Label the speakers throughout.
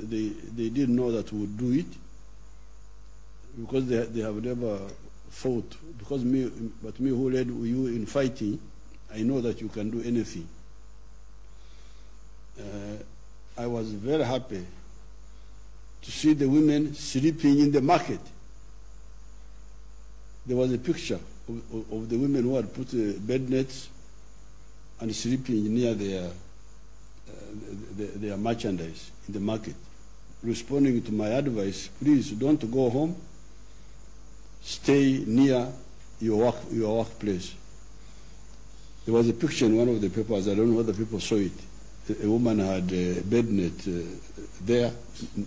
Speaker 1: they didn't know that we would do it, because they have never fought. Because me who led you in fighting, I know that you can do anything. I was very happy to see the women sleeping in the market. There was a picture of the women who had put bed nets and sleeping near their merchandise in the market. Responding to my advice, please don't go home, stay near your workplace. There was a picture in one of the papers, I don't know whether people saw it. A woman had a bed net there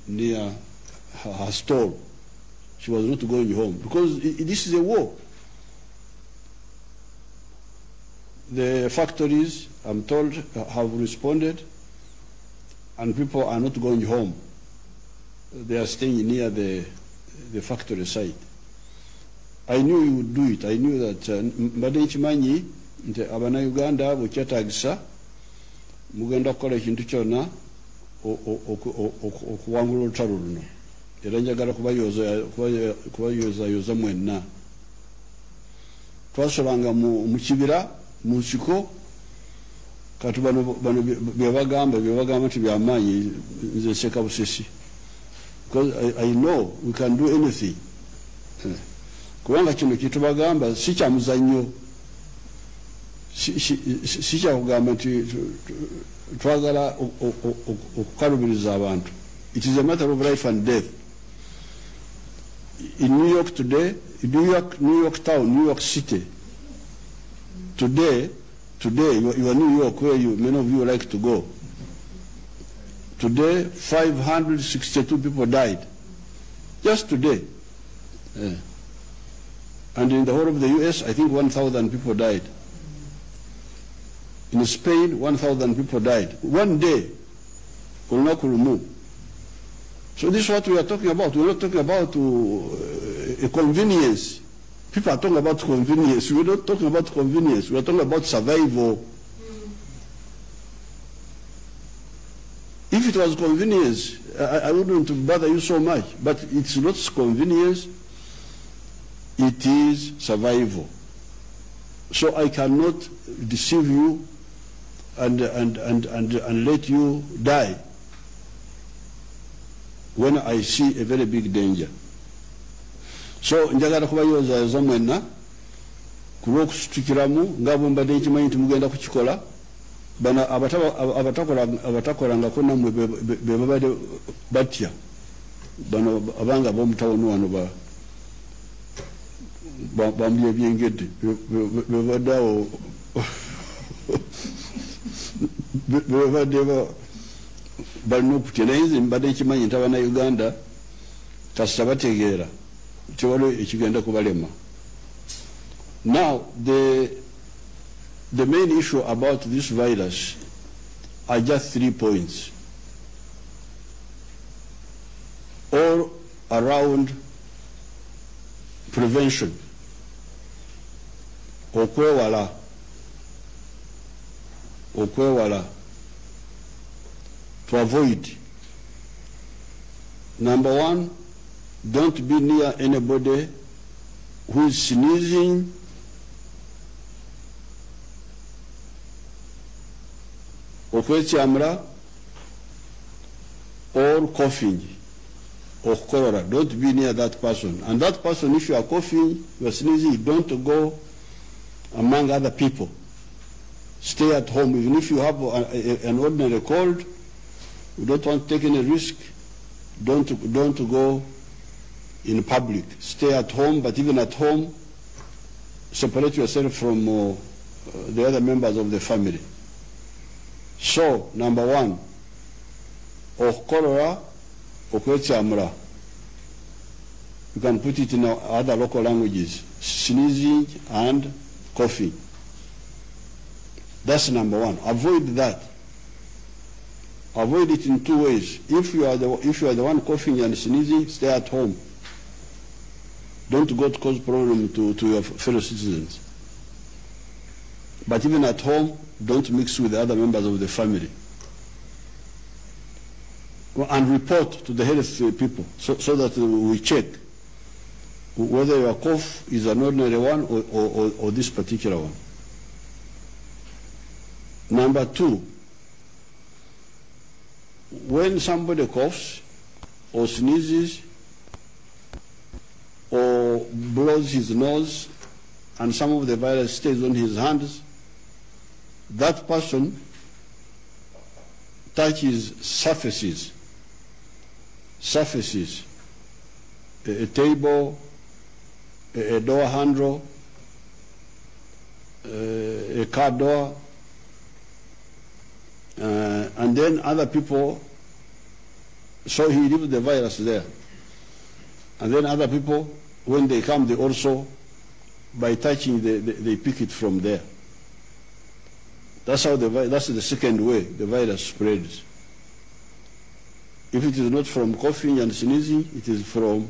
Speaker 1: near her stall. She was not going home because this is a war. The factories, I'm told, have responded, and people are not going home. They are staying near the factory site. I knew you would do it. I knew that mbadde nkimanyi nti Abannayuganda bwekyetaagisa mugenda kukola ekintu kyonna okuwangula olutalo luno. Era njagala kubayozaayoza mwenna. Twasolanga mu kibira mu nsiko kati bano byebagamba nti byamaanyi nze nseka busesi. Because I know we can do anything. Kubanga kino kitubagamba si kya muzannyo, si kya kugamba nti twagala okukalubiriza abantu. It is a matter of life and death. In New York today, New York town, New York City, today, you are New York, where many of you like to go. Today, 562 people died. Just today. And in the whole of the US, I think 1,000 people died. In Spain, 1,000 people died. One day, Kulnakulmu. So this is what we are talking about. We're not talking about a convenience. People are talking about convenience. We're not talking about convenience. We're talking about survival. If it was convenience, I wouldn't bother you so much. But it's not convenience. It is survival. So I cannot deceive you and let you die when I see a very big danger. So njagala kubayozaayoza mwenna kulw'okusitukiramu nga bwe mbadde nkimanyi nti mugenda kukikola. Bano abatakolangako nammwe be babadde batya bano abanga b'omutawoni wano bambi ebyengedde bebadde awo bebadde balina okutya. Naye nze mbadde nkimanyi nti Abannayuganda kasita bategeera nti waliwo ekigenda kubalema. Now the main issue about this virus are just 3 points, all around prevention. Okwewala to avoid. Number 1, don't be near anybody who is sneezing, okwekyamula, or coughing, or cholera. Don't be near that person. And that person, if you are coughing, you are sneezing, don't go among other people. Stay at home. Even if you have an ordinary cold, you don't want to take any risk, don't go in public. Stay at home, but even at home, separate yourself from the other members of the family. So, number 1, cholera, okwekyamula. You can put it in other local languages, sneezing and coughing. That's number 1. Avoid that. Avoid it in 2 ways. If you are the one coughing and sneezing, stay at home. Don't go to cause problem to your fellow citizens. But even at home, don't mix with the other members of the family. and report to the health people so that we check whether your cough is an ordinary one or this particular one. Number two, when somebody coughs or sneezes or blows his nose and some of the virus stays on his hands, that person touches surfaces, a table, a door handle, a car door, and then other people, so he leaves the virus there. And then other people, when they come, they also, by touching, they pick it from there. That's how that's the second way the virus spreads. If it is not from coughing and sneezing, it is from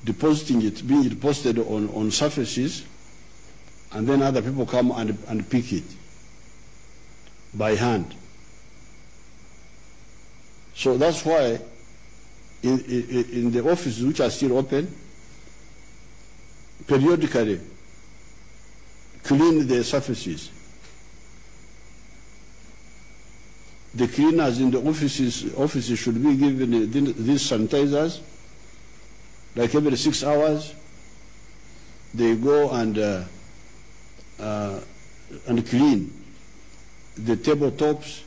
Speaker 1: depositing it, being deposited on surfaces, and then other people come and pick it by hand. So that's why in the offices which are still open, periodically clean the surfaces. The cleaners in the offices should be given these sanitizers, like every 6 hours. They go and clean the tabletops,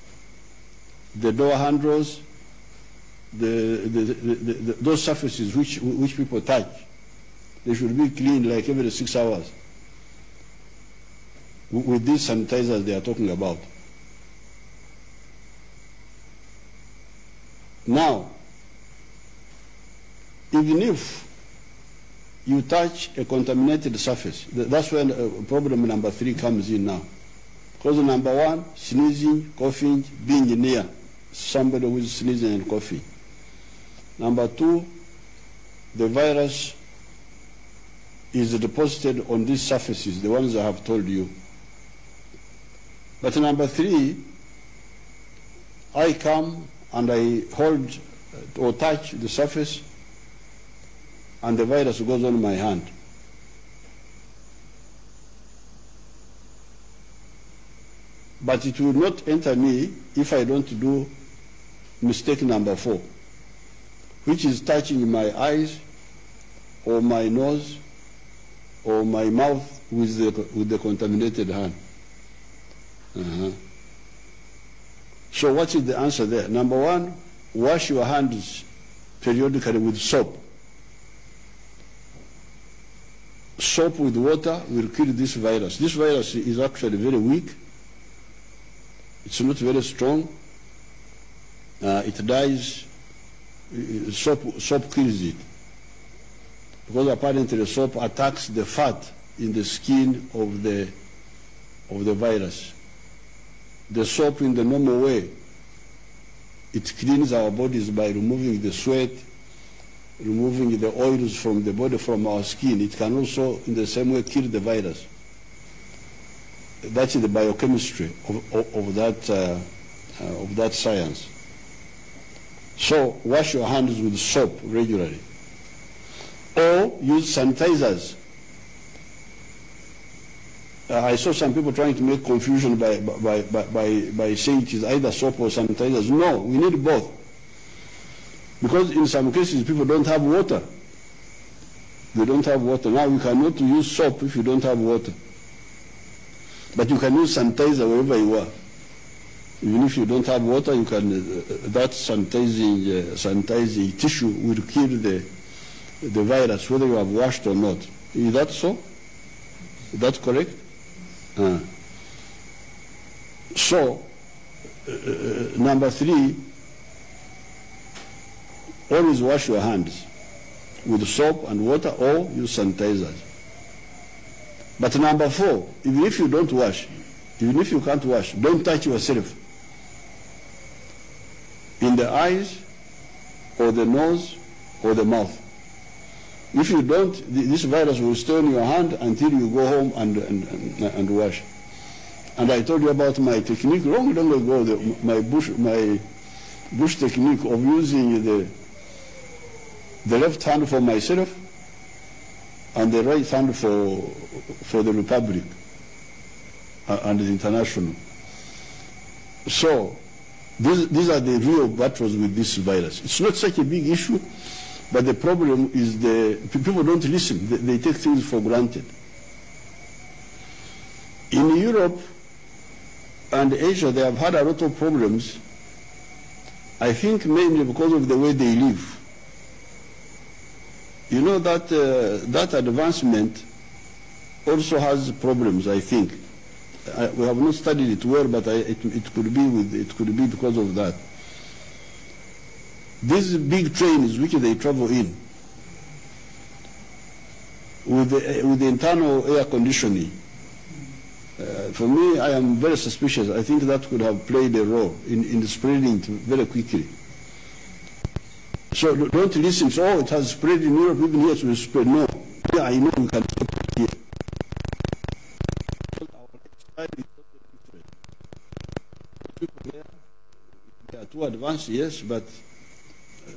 Speaker 1: the door handles, those surfaces which people touch. They should be cleaned like every 6 hours with these sanitizers they are talking about. Now, even if you touch a contaminated surface, that's when problem number 3 comes in now. Because number 1, sneezing, coughing, being near somebody who is sneezing and coughing. Number 2, the virus is deposited on these surfaces, the ones I have told you. But number 3, I come and I hold or touch the surface and the virus goes on my hand. But it will not enter me if I don't do mistake number 4, which is touching my eyes or my nose or my mouth with the contaminated hand. So what is the answer there? Number 1, wash your hands periodically with soap. Soap with water will kill this virus. This virus is actually very weak. It's not very strong. It dies. Soap kills it. Because apparently soap attacks the fat in the skin of the virus. The soap in the normal way, it cleans our bodies by removing the sweat, removing the oils from the body, from our skin. It can also, in the same way, kill the virus. That's the biochemistry of that science. So wash your hands with soap regularly. Or use sanitizers. I saw some people trying to make confusion by saying it is either soap or sanitizers. No, we need both. Because in some cases people don't have water. They don't have water. Now you cannot use soap if you don't have water. But you can use sanitizer wherever you are. Even if you don't have water, you can, that sanitizing tissue will kill the virus, whether you have washed or not. Is that so? Is that correct? So, number 3, always wash your hands with soap and water or use sanitizers. But number 4, even if you don't wash, even if you can't wash, don't touch yourself in the eyes or the nose or the mouth. If you don't, this virus will stay on your hand until you go home and wash. And I told you about my technique long ago, Bush technique of using the left hand for myself and the right hand for the Republic and the international. So these are the real battles with this virus. It's not such a big issue, but the problem is people don't listen. They take things for granted. In Europe and Asia, they have had a lot of problems, I think mainly because of the way they live. You know that that advancement also has problems, I think. We have not studied it well, but it could be because of that. These big trains which they travel in, with the internal air conditioning, for me, I am very suspicious. I think that could have played a role in spreading it very quickly. So don't listen. So, oh, it has spread in Europe, even here it will spread. No, yeah, I know we can stop it here. They are too advanced, yes, but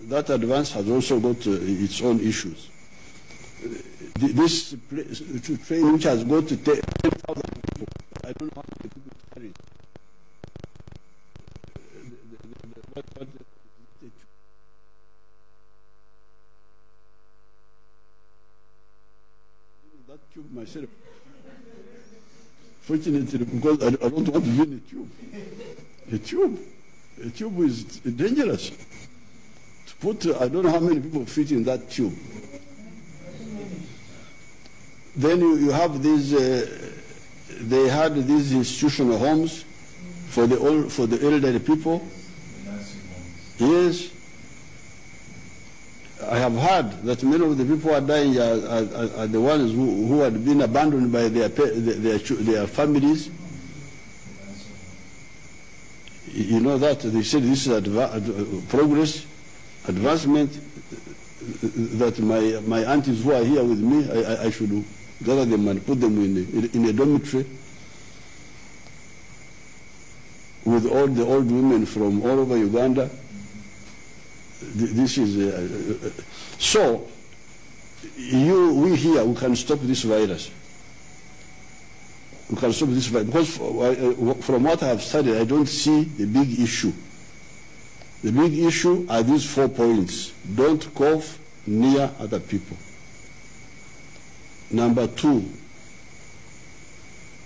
Speaker 1: that advance has also got its own issues. This train which has got to 10,000 people, I don't know how many people to carry. That tube myself. Fortunately, because I don't want to be in a tube. A tube is dangerous. To put, I don't know how many people fit in that tube. Then you have these, they had these institutional homes for the elderly people. Yes. I have heard that many of the people who are dying are the ones who had been abandoned by their families. You know that they said this is progress, advancement, that my aunties who are here with me, I should gather them and put them in a dormitory with all the old women from all over Uganda. This is so. We here, we can stop this virus. We can stop this virus because from what I have studied, I don't see the big issue. The big issue are these 4 points. Don't cough near other people. Number 2,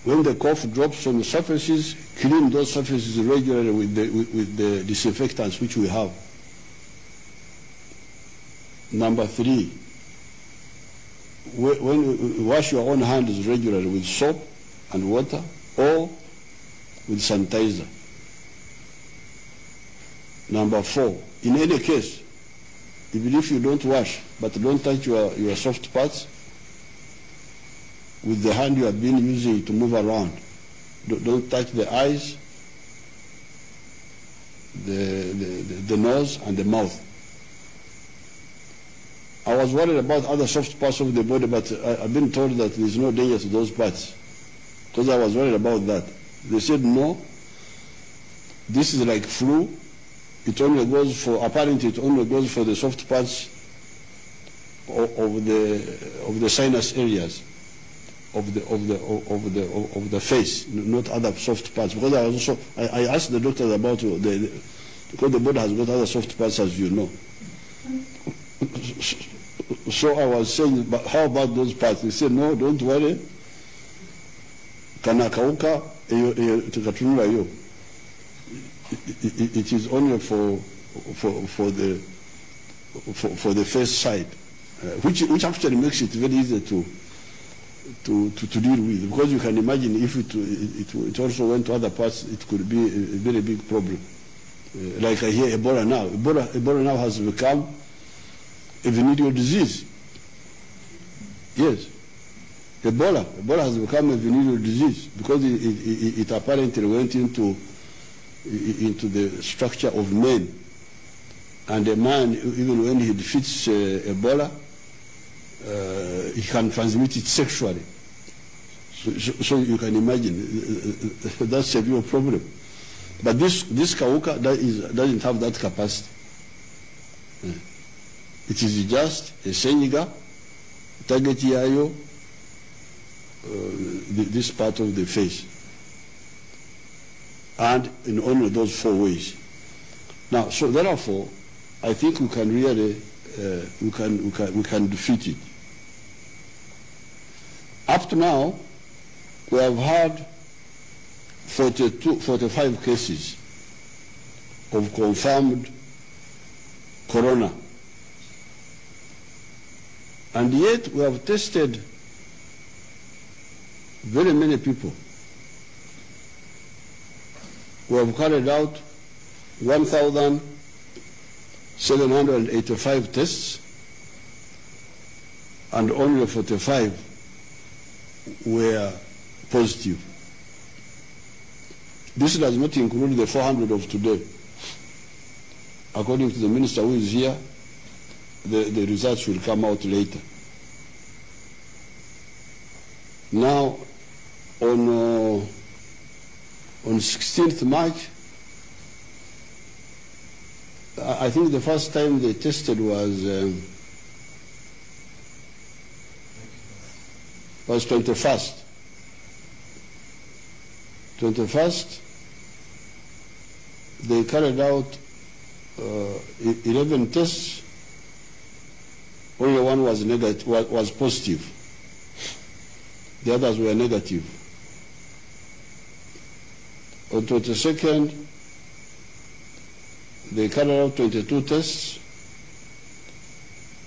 Speaker 1: when the cough drops on the surfaces, clean those surfaces regularly with the disinfectants which we have. Number 3, when you wash your own hands regularly with soap and water or with sanitizer. Number 4, in any case, even if you don't wash, but don't touch your soft parts with the hand you have been using to move around. Don't touch the eyes, the nose, and the mouth. I was worried about other soft parts of the body, but I've been told that there's no danger to those parts. Because I was worried about that. They said, no, this is like flu. It only goes for, apparently it only goes for the soft parts of the sinus areas of the face, not other soft parts. Because I asked the doctors about because the body has got other soft parts, as you know. So I was saying, but how about those parts? They said, no, don't worry. Kanakauka tukatunula yo. It is only for the face side, which actually makes it very easy to deal with, because you can imagine if it also went to other parts, it could be a very big problem. Like I hear Ebola now. Ebola now has become a venereal disease. Yes, Ebola has become a venereal disease because it apparently went into the structure of men, and a man, even when he defeats Ebola, he can transmit it sexually. So you can imagine that's a real problem. But this Kawuka doesn't have that capacity. It is just a Senyiga, target yayo, this part of the face. And in only those 4 ways. Now, so therefore, I think we can really, we can defeat it. Up to now, we have had 45 cases of confirmed corona. And yet we have tested very many people. We have carried out 1,785 tests, and only 45 were positive. This does not include the 400 of today. According to the minister who is here, the results will come out later. Now, on 16th March, I think the first time they tested was 21st. 21st, they carried out 11 tests. Only one was negative, was positive. The others were negative. On 22nd, they carried out 22 tests.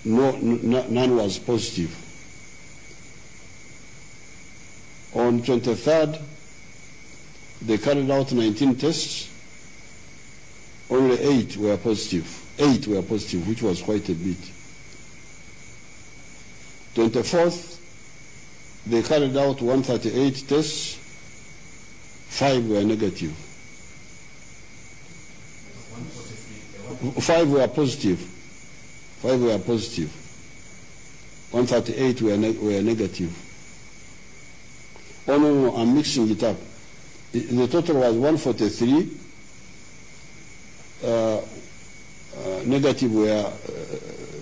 Speaker 1: None was positive. On 23rd, they carried out 19 tests. Only 8 were positive. 8 were positive, which was quite a bit. 24th, they carried out 138 tests. 5 were negative. 5 were positive. 5 were positive. 138 were negative. Oh no, I'm mixing it up. The total was 143. Negative were,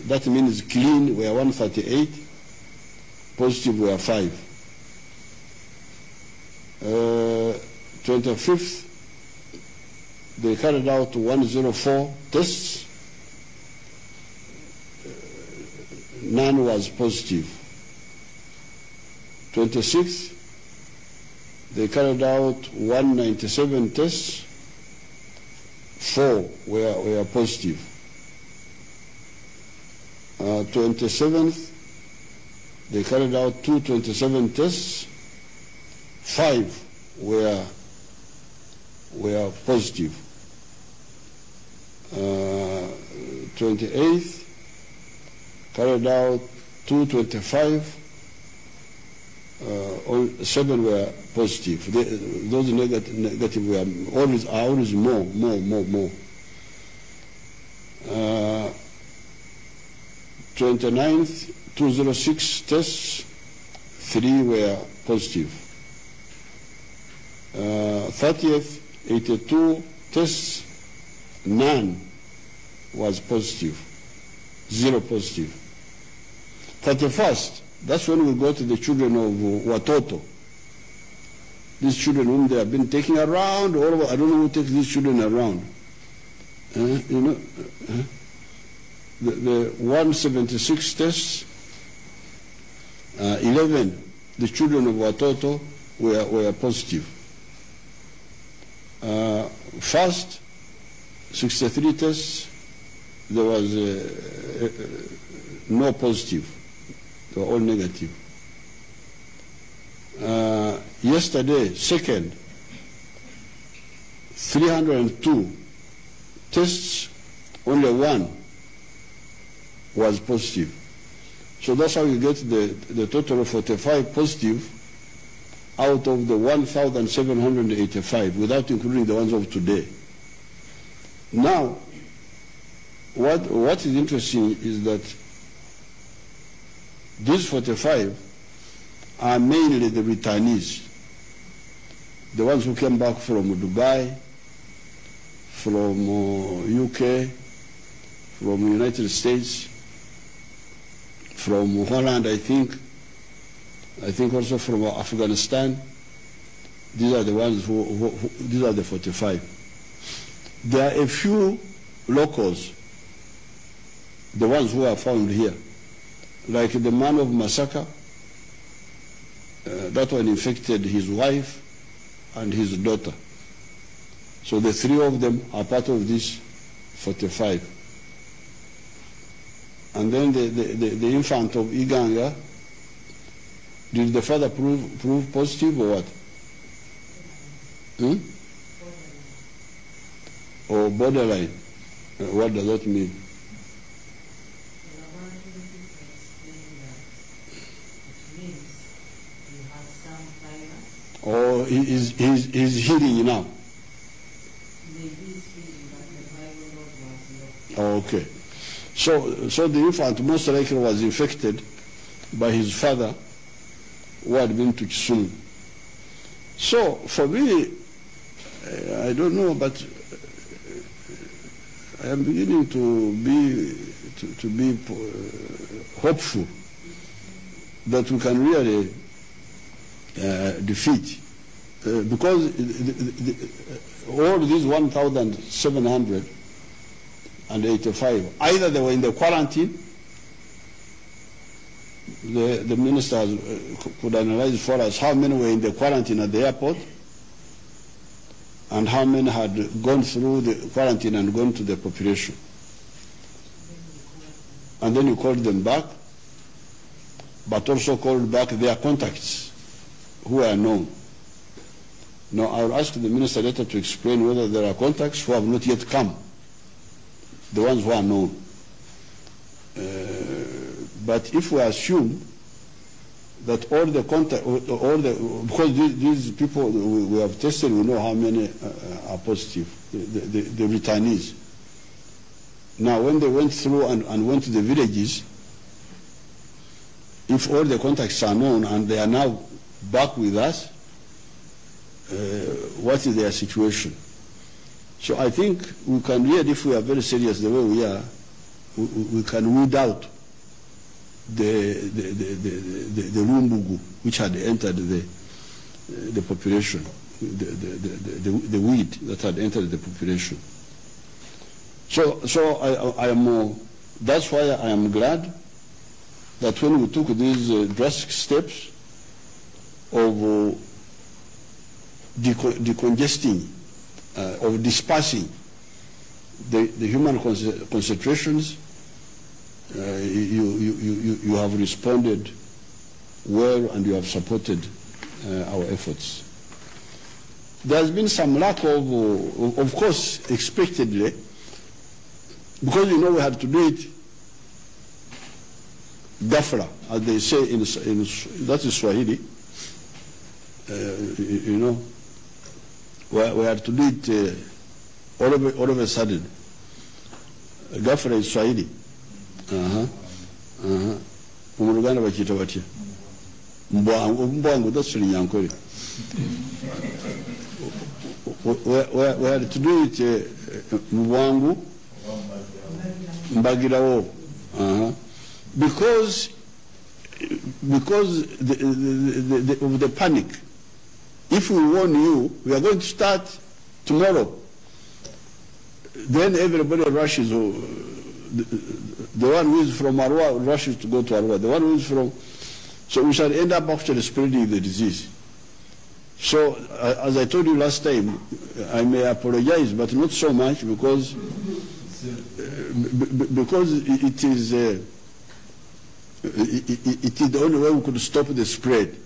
Speaker 1: that means clean were 138. Positive were 5. 25th, they carried out 104 tests. None was positive. 26th, they carried out 197 tests. 4 were positive. 27th, they carried out 227 tests. 5 were positive. 28th, carried out 225. 7 were positive. Those negative were always more. 29th, 206 tests, 3 were positive. 30th, 82 tests, none was positive, 0 positive. 31st, that's when we go to the children of Watoto. These children whom they have been taking around, all over, I don't know who takes these children around. The 176 tests, 11, the children of Watoto were positive. First, 63 tests, there was no positive. They were all negative. Yesterday, second, 302 tests, only 1 was positive. So that's how you get the total of 45 positive out of the 1,785, without including the ones of today. Now, what is interesting is that these 45 are mainly the returnees, the ones who came back from Dubai, from UK, from United States, from Holland, I think also from Afghanistan. These are the ones these are the 45. There are a few locals, the ones who are found here, like the man of Masaka, that one infected his wife and his daughter. So the 3 of them are part of this 45. And then the infant of Iganga, did the father prove positive or what? Or borderline? What does that mean? Or he's healing now? Okay. So the infant most likely was infected by his father who had been to Kisumu. So for me, I don't know, but I am beginning to be hopeful that we can really defeat, because all these 1,785, either they were in the quarantine, the ministers could analyze for us how many were in the quarantine at the airport and how many had gone through the quarantine and gone to the population. And then you called them back, but also called back their contacts who are known. Now I'll ask the minister later to explain whether there are contacts who have not yet come, the ones who are known. But if we assume that all the contact, because these people we have tested, we know how many are positive, the returnees. Now when they went through and went to the villages, if all the contacts are known and they are now back with us, what is their situation? So I think we can really, if we are very serious the way we are, we can weed out the Rumbugu, which had entered the population, the weed that had entered the population. So I am. That's why I am glad that when we took these drastic steps of decongesting, of dispersing the human concentrations, you have responded well and you have supported our efforts. There has been some lack of course, expectedly, because we had to do it ghafla, as they say in that is Swahili. We had to do it all of a sudden. Ghafla is Swahili. Umuruganda bakita batya mbwangu that's Nyankole. We had to do it mbwangu mbagirawo, because of the panic. If we warn you, we are going to start tomorrow, then everybody rushes. The one who is from Arua rushes to go to Arua. The one who is from... So we shall end up actually spreading the disease. So, as I told you last time, I may apologize, but not so much, because it is the only way we could stop the spread.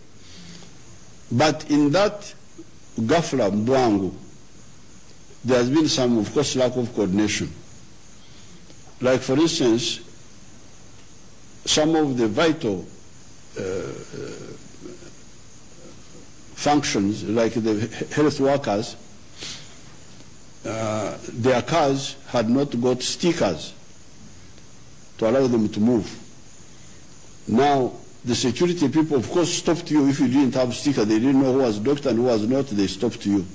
Speaker 1: But in that ghafla, mbwangu, there has been some, of course, lack of coordination. Like, for instance, some of the vital functions, like the health workers, their cars had not got stickers to allow them to move. Now, the security people, of course, stopped you if you didn't have stickers. They didn't know who was doctor and who was not. They stopped you.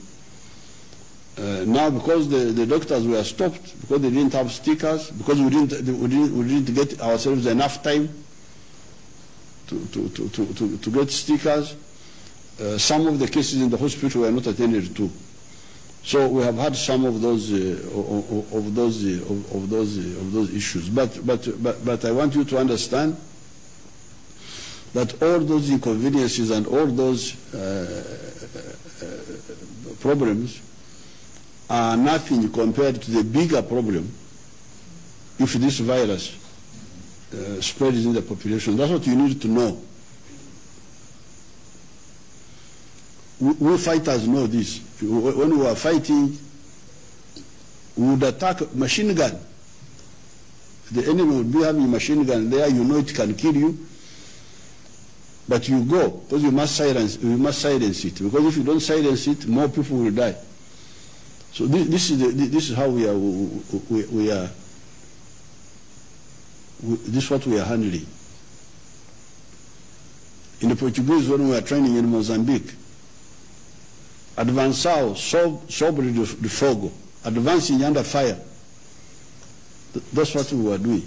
Speaker 1: Now, because the doctors were stopped, because they didn't have stickers, because we didn't get ourselves enough time to get stickers, some of the cases in the hospital were not attended to. So we have had some of those issues. But I want you to understand that all those inconveniences and all those problems are nothing compared to the bigger problem if this virus spreads in the population. That's what you need to know. We fighters know this. When we were fighting, we would attack machine gun. The enemy would be having a machine gun there, you know it can kill you. But you go, because you must silence it. Because if you don't silence it, more people will die. So this is how we are. This is what we are handling. In the Portuguese, when we were training in Mozambique, avançar sobre de fogo, advancing under fire. That's what we were doing.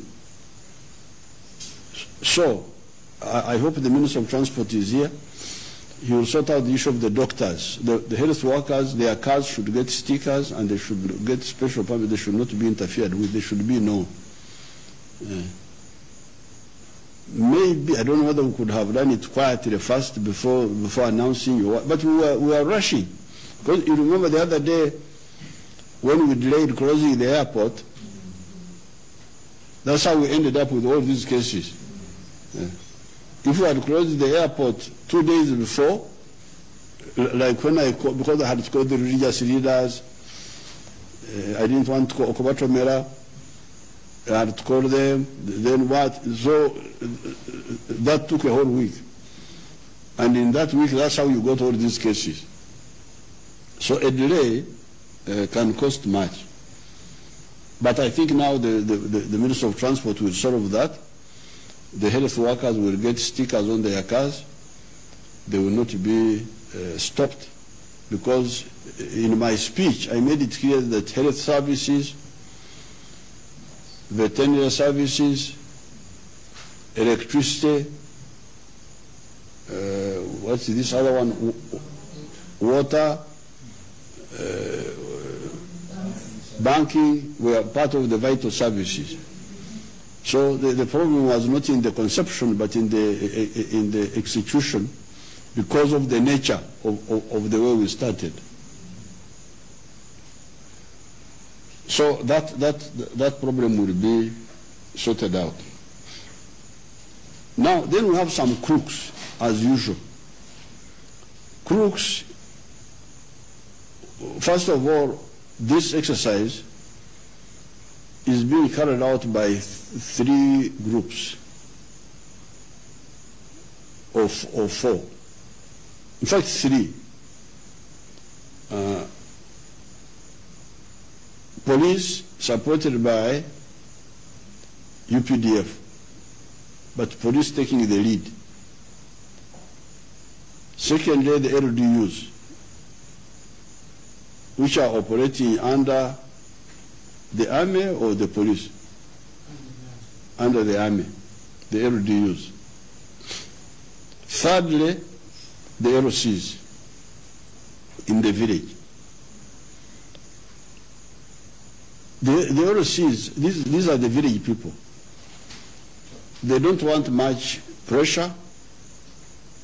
Speaker 1: So, I hope the Minister of Transport is here. He will sort out the issue of the doctors. The health workers, their cars should get stickers and they should get special permits. They should not be interfered with. They should be known. Maybe, I don't know whether we could have done it quietly first before announcing, but we were rushing. Because you remember the other day when we delayed closing the airport, that's how we ended up with all these cases. If we had closed the airport 2 days before, like when because I had called the religious leaders, I didn't want to call Kobatomera, I had to call them, then what? So that took a whole week. And in that week, that's how you got all these cases. So a delay can cost much. But I think now the Minister of Transport will solve that. The health workers will get stickers on their cars. They will not be stopped. Because in my speech, I made it clear that health services, veterinary services, electricity, what's this other one? Water, banking were part of the vital services. So the problem was not in the conception, but in the execution, because of the nature of the way we started. So that problem will be sorted out. Now, then we have some crooks, as usual. Crooks, first of all, this exercise is being carried out by 3 groups or 4. In fact, 3. Police supported by UPDF, but police taking the lead. Secondly, the LDUs, which are operating under the army or the police? Under the army, the LDUs. Thirdly, the LOCs in the village. The LOCs, these are the village people. They don't want much pressure.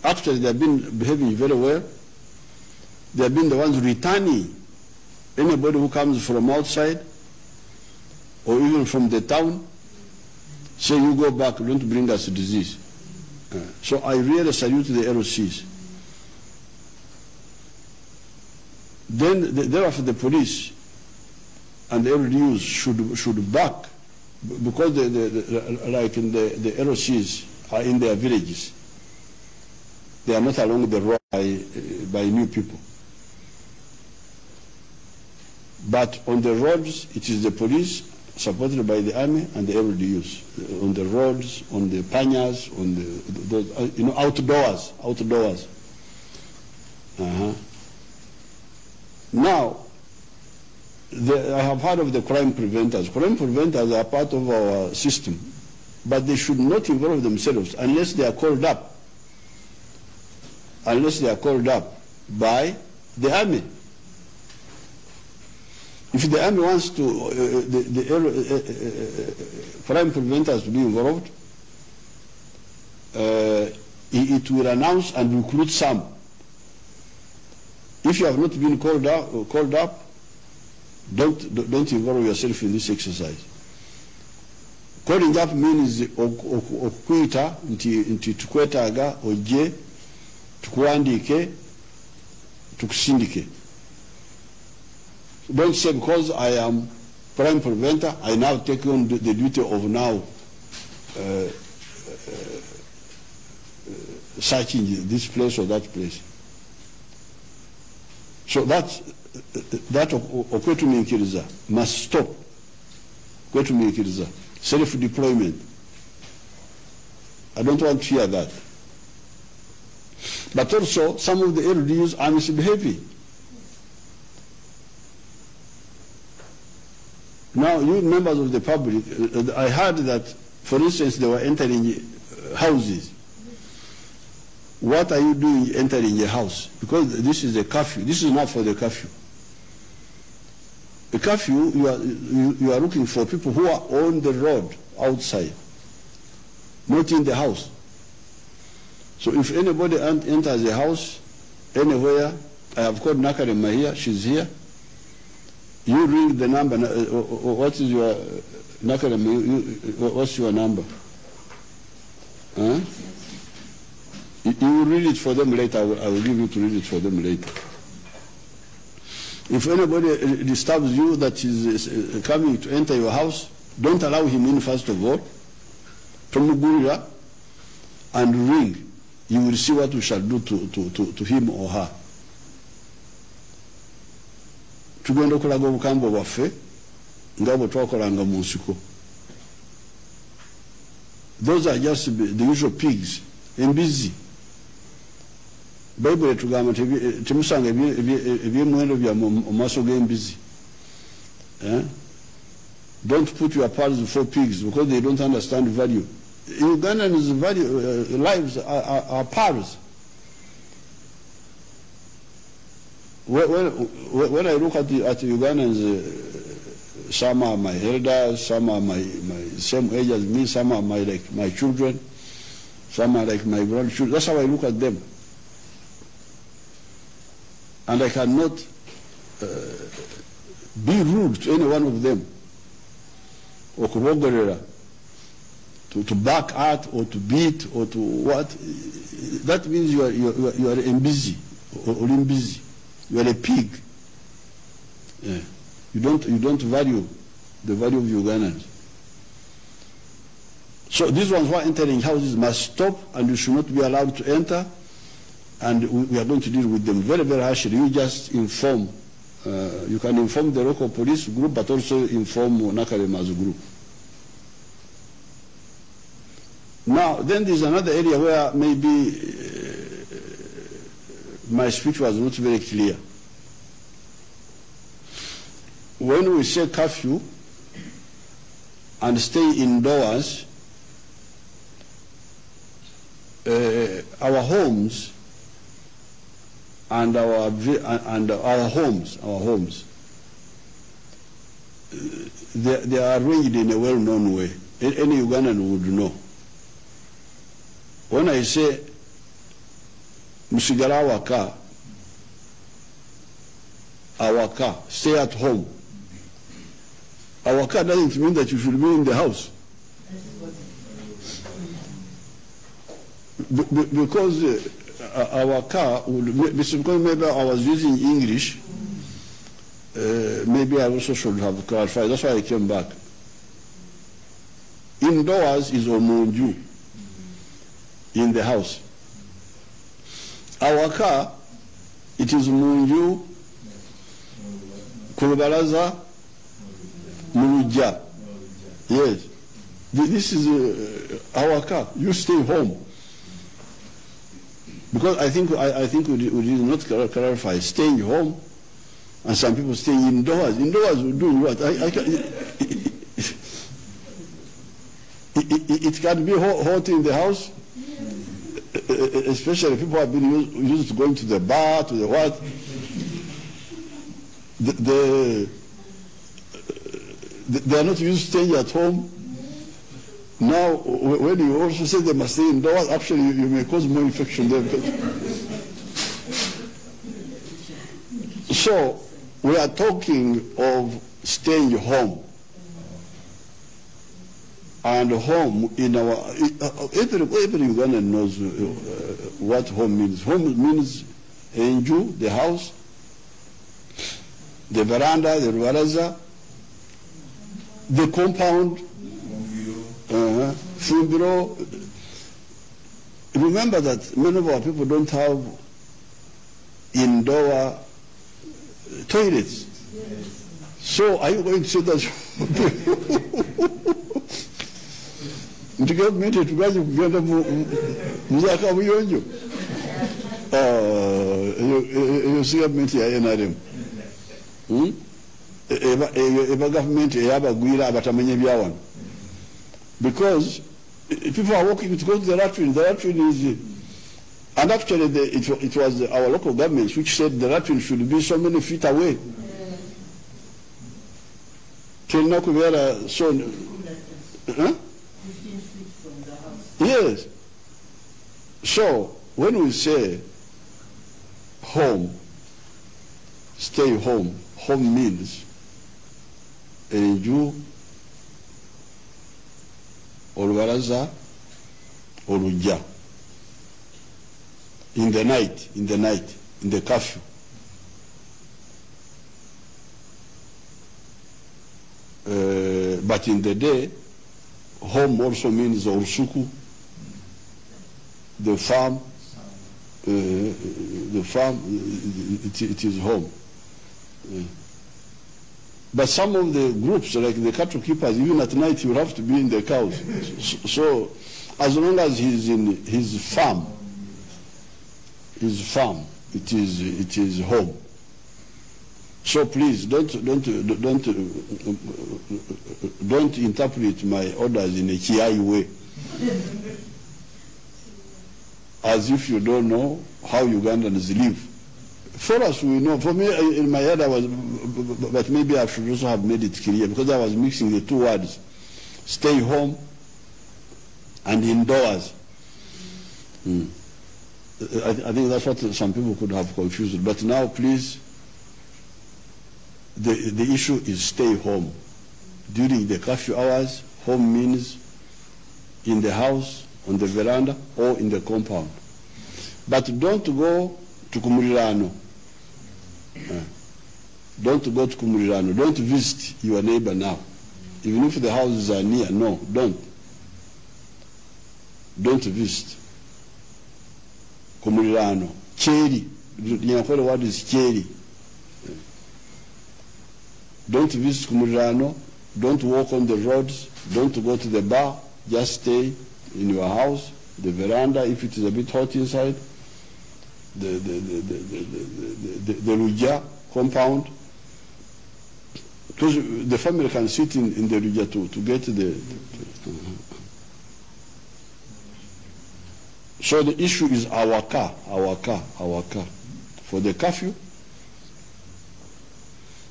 Speaker 1: Actually, they have been behaving very well. They have been the ones returning anybody who comes from outside or even from the town. Say, you go back, don't bring us disease. So I really salute the LOCs. Then thereafter the police and the LDUs should back, because like in the LOCs are in their villages. They are not along the road by new people. But on the roads, it is the police supported by the army and the LDUs. On the roads, on the panyas, on the outdoors. Now, I have heard of the crime preventers. Crime preventers are part of our system, but they should not involve themselves unless they are called up. Unless they are called up by the army. If the army wants to, crime preventers to be involved, it will announce and recruit some. If you have not been called up, don't involve yourself in this exercise. Calling up means okuita nti tukwetaaga ojje tukuwandiike tukusindike. Don't say because I am crime preventer, I now take on the duty of now searching this place or that place. So that okwetumiikiriza must stop. Okwetumiikiriza, self-deployment. I don't want to hear that. But also, some of the LDUs are misbehaving. Now, you members of the public, I heard that, for instance, they were entering houses. What are you doing entering a house? Because this is a curfew. This is not for the curfew. A curfew, you are looking for people who are on the road outside, not in the house. So if anybody enters a house anywhere, I have called Nakarema here, she's here. You ring the number. What is your Nakarema? What's your number? Huh? You will read it for them later. I will give you to read it for them later. If anybody disturbs you that is coming to enter your house, don't allow him in first of all. Tumugurira and ring. You will see what we shall do to him or her. Tugenda okulaga obukambwe bwaffe nga bwe twakolanga mu nsiko. Those are just the usual pigs. Embizi. Bible etugamba temusanga eby'emiwendo bya mu maaso g'embizi. Don't put your pearls before pigs because they don't understand value. Ugandans' value, lives are pearls. When I look at Ugandans, some are my elders, some are my same age as me, some are like my children, some are like my grandchildren. That's how I look at them. And I cannot be rude to any one of them, or to back at, or to beat, or to what. That means you are busy, or busy. You are a pig. Yeah. You don't value the value of Ugandans. So these ones who are entering houses must stop, and you should not be allowed to enter. And we are going to deal with them very, very harshly. You just inform. You can inform the local police group, but also inform Nakarema's group. Now, then there's another area where maybe my speech was not very clear. When we say curfew and stay indoors, our homes and our homes, they are arranged in a well-known way. Any Ugandan would know. When I say musigala awaka, stay at home. Awaka doesn't mean that you should be in the house. Because awaka would, because maybe I was using English, maybe I also should have clarified. That's why I came back. Indoors is omunju, in the house. Awaka, it is munju, kulubalaza, muluja. Yes. This is awaka. You stay home. Because I think we did not clarify. Staying home And some people stay indoors. Indoors, doing what? It can be hot in the house, especially people have been used to going to the bar, to the what. They are not used to staying at home. Now, when you also say they must stay indoors, actually you may cause more infection there. So, we are talking of staying home. And home in our, every Ugandan knows what home means. Home means enju, the house, the veranda, the rubaraza, the compound, fumbiro. Remember that many of our people don't have indoor toilets. So are you going to say that the government is trying to get Muzaka Muyonjo? You see government here in Adam. Government because people are walking to go to the latrine. The latrine is, and actually it was our local government which said the latrine should be so many feet away. So, 15 feet from the house. Yes. So when we say home, stay home, home means enju, olubaraza, oluja. In the night, in the curfew. But in the day, home also means Orusuku, the farm, it is home. But some of the groups, like the cattle keepers, even at night you have to be in the cows. So as long as he's in his farm, it is home. So please don't interpret my orders in a Kiai way, as if you don't know how Ugandans live. For us, we know. For me, in my head, I was, but maybe I should also have made it clear because I was mixing the two words: stay home and indoors. I think that's what some people could have confused. But now, please. The issue is stay home. During the curfew hours, home means in the house, on the veranda, or in the compound. But don't go to Kumurirano. Don't go to Kumurirano. Don't visit your neighbor now. Even if the houses are near, no, don't. Don't visit. Kumurirano. Cheri. You know what is Cheri? Don't visit Kumurirano, don't walk on the roads, don't go to the bar, just stay in your house, the veranda, if it is a bit hot inside, the Ruja compound. Because the family can sit in the Ruja to get the So the issue is our car, for the curfew.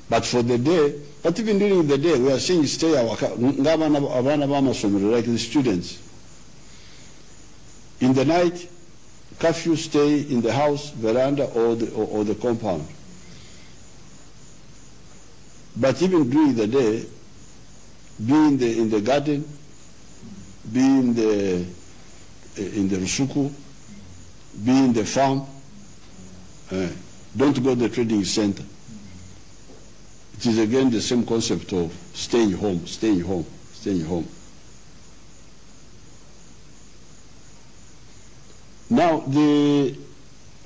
Speaker 1: But for the day, but even during the day, we are saying stay our car, like the students. In the night, curfew, stay in the house, veranda, or the compound. But even during the day, be in the garden, be in the Rusuku, be in the farm. Don't go to the trading center. It is again the same concept of staying home. Now,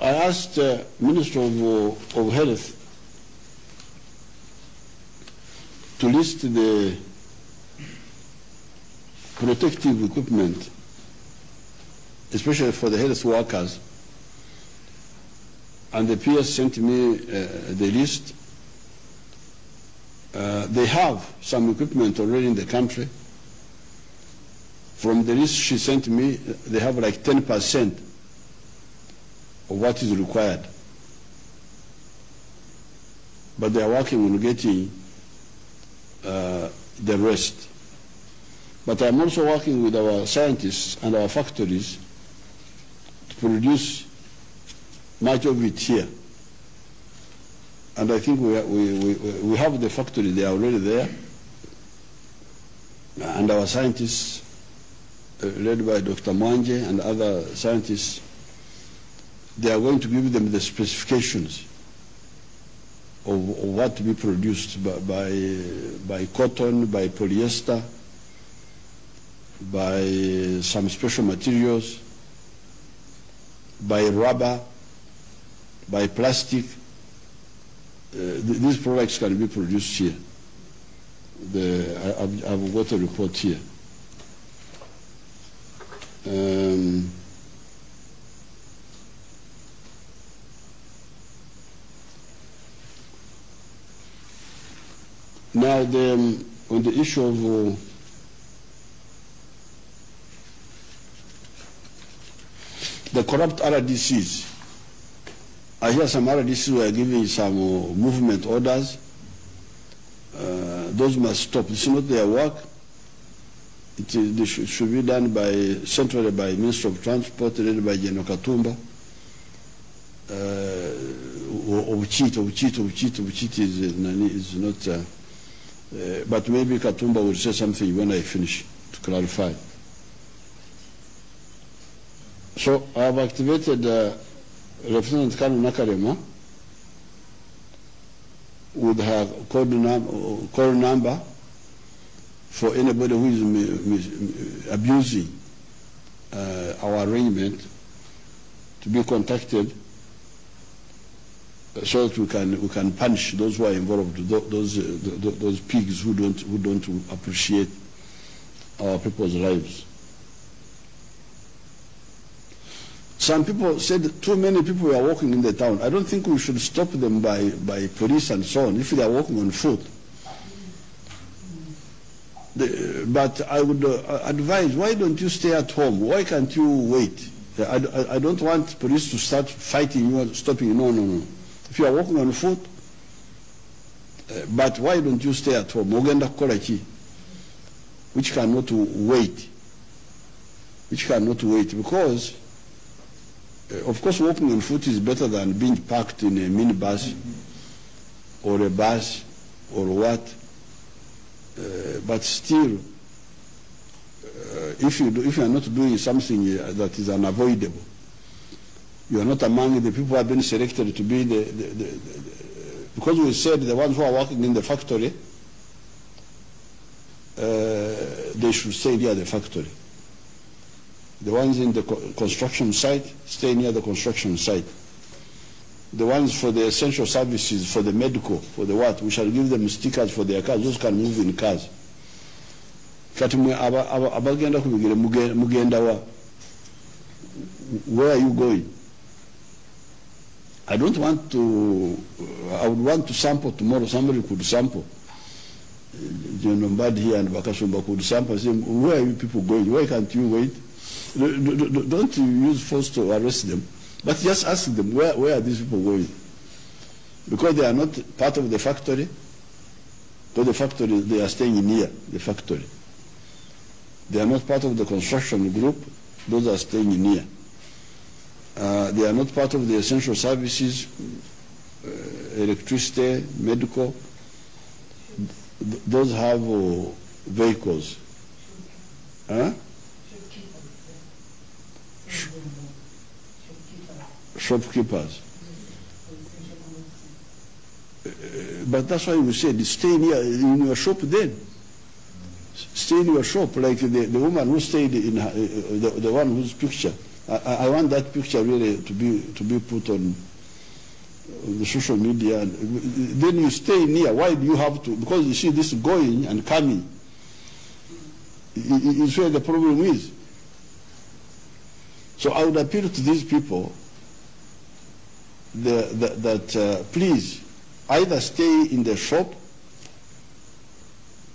Speaker 1: I asked Minister of Health to list the protective equipment, especially for the health workers, and the PS sent me the list. They have some equipment already in the country. From the list she sent me, they have like 10% of what is required. But they are working on getting the rest. But I'm also working with our scientists and our factories to produce much of it here. And I think we have the factory, they are already there. And our scientists, led by Dr. Mwanje and other scientists, they are going to give them the specifications of what to be produced by cotton, by polyester, by some special materials, by rubber, by plastic. These products can be produced here. I've got a report here. Now, on the issue of the corrupt RDCs, I hear some RDCs were giving some movement orders. Those must stop. It's not their work. They should be done centrally by Minister of Transport, led by General Katumba. Obuchit is not. But maybe Katumba will say something when I finish to clarify. So I have activated Representative Kanu Nakarema with her call number for anybody who is abusing our arrangement to be contacted, so that we can punish those who are involved, those pigs who don't appreciate our people's lives. Some people said too many people were walking in the town. I don't think we should stop them by police and so on if they are walking on foot. But I would advise, why don't you stay at home? Why can't you wait? I don't want police to start fighting you and stopping you. No. If you are walking on foot, but why don't you stay at home? Ogenda kukola ki? Which cannot wait. Because, of course, walking on foot is better than being parked in a minibus or a bus or what. But still, if you are not doing something that is unavoidable, you are not among the people who have been selected to be because we said the ones who are working in the factory, they should stay near the factory. The ones in the construction site, stay near the construction site. The ones for the essential services, for the medical, for the what, we shall give them stickers for their cars. Those can move in cars. Where are you going? I don't want to, I would want to sample tomorrow. Somebody could sample. Nobody here and Bakashumba could sample. Say, where are you people going? Why can't you wait? Don't use force to arrest them. But just ask them, where are these people going? Because they are not part of the factory. Because the factory, they are staying near the factory. They are not part of the construction group. Those are staying near. They are not part of the essential services, electricity, medical. Those have vehicles. Huh? Shopkeepers. But that's why we said, stay near in your shop then. Stay in your shop, like the woman who stayed in her, the one whose picture. I want that picture really to be put on the social media. Then you stay near. Why do you have to? Because you see this going and coming. It's where the problem is. So I would appeal to these people that please either stay in the shop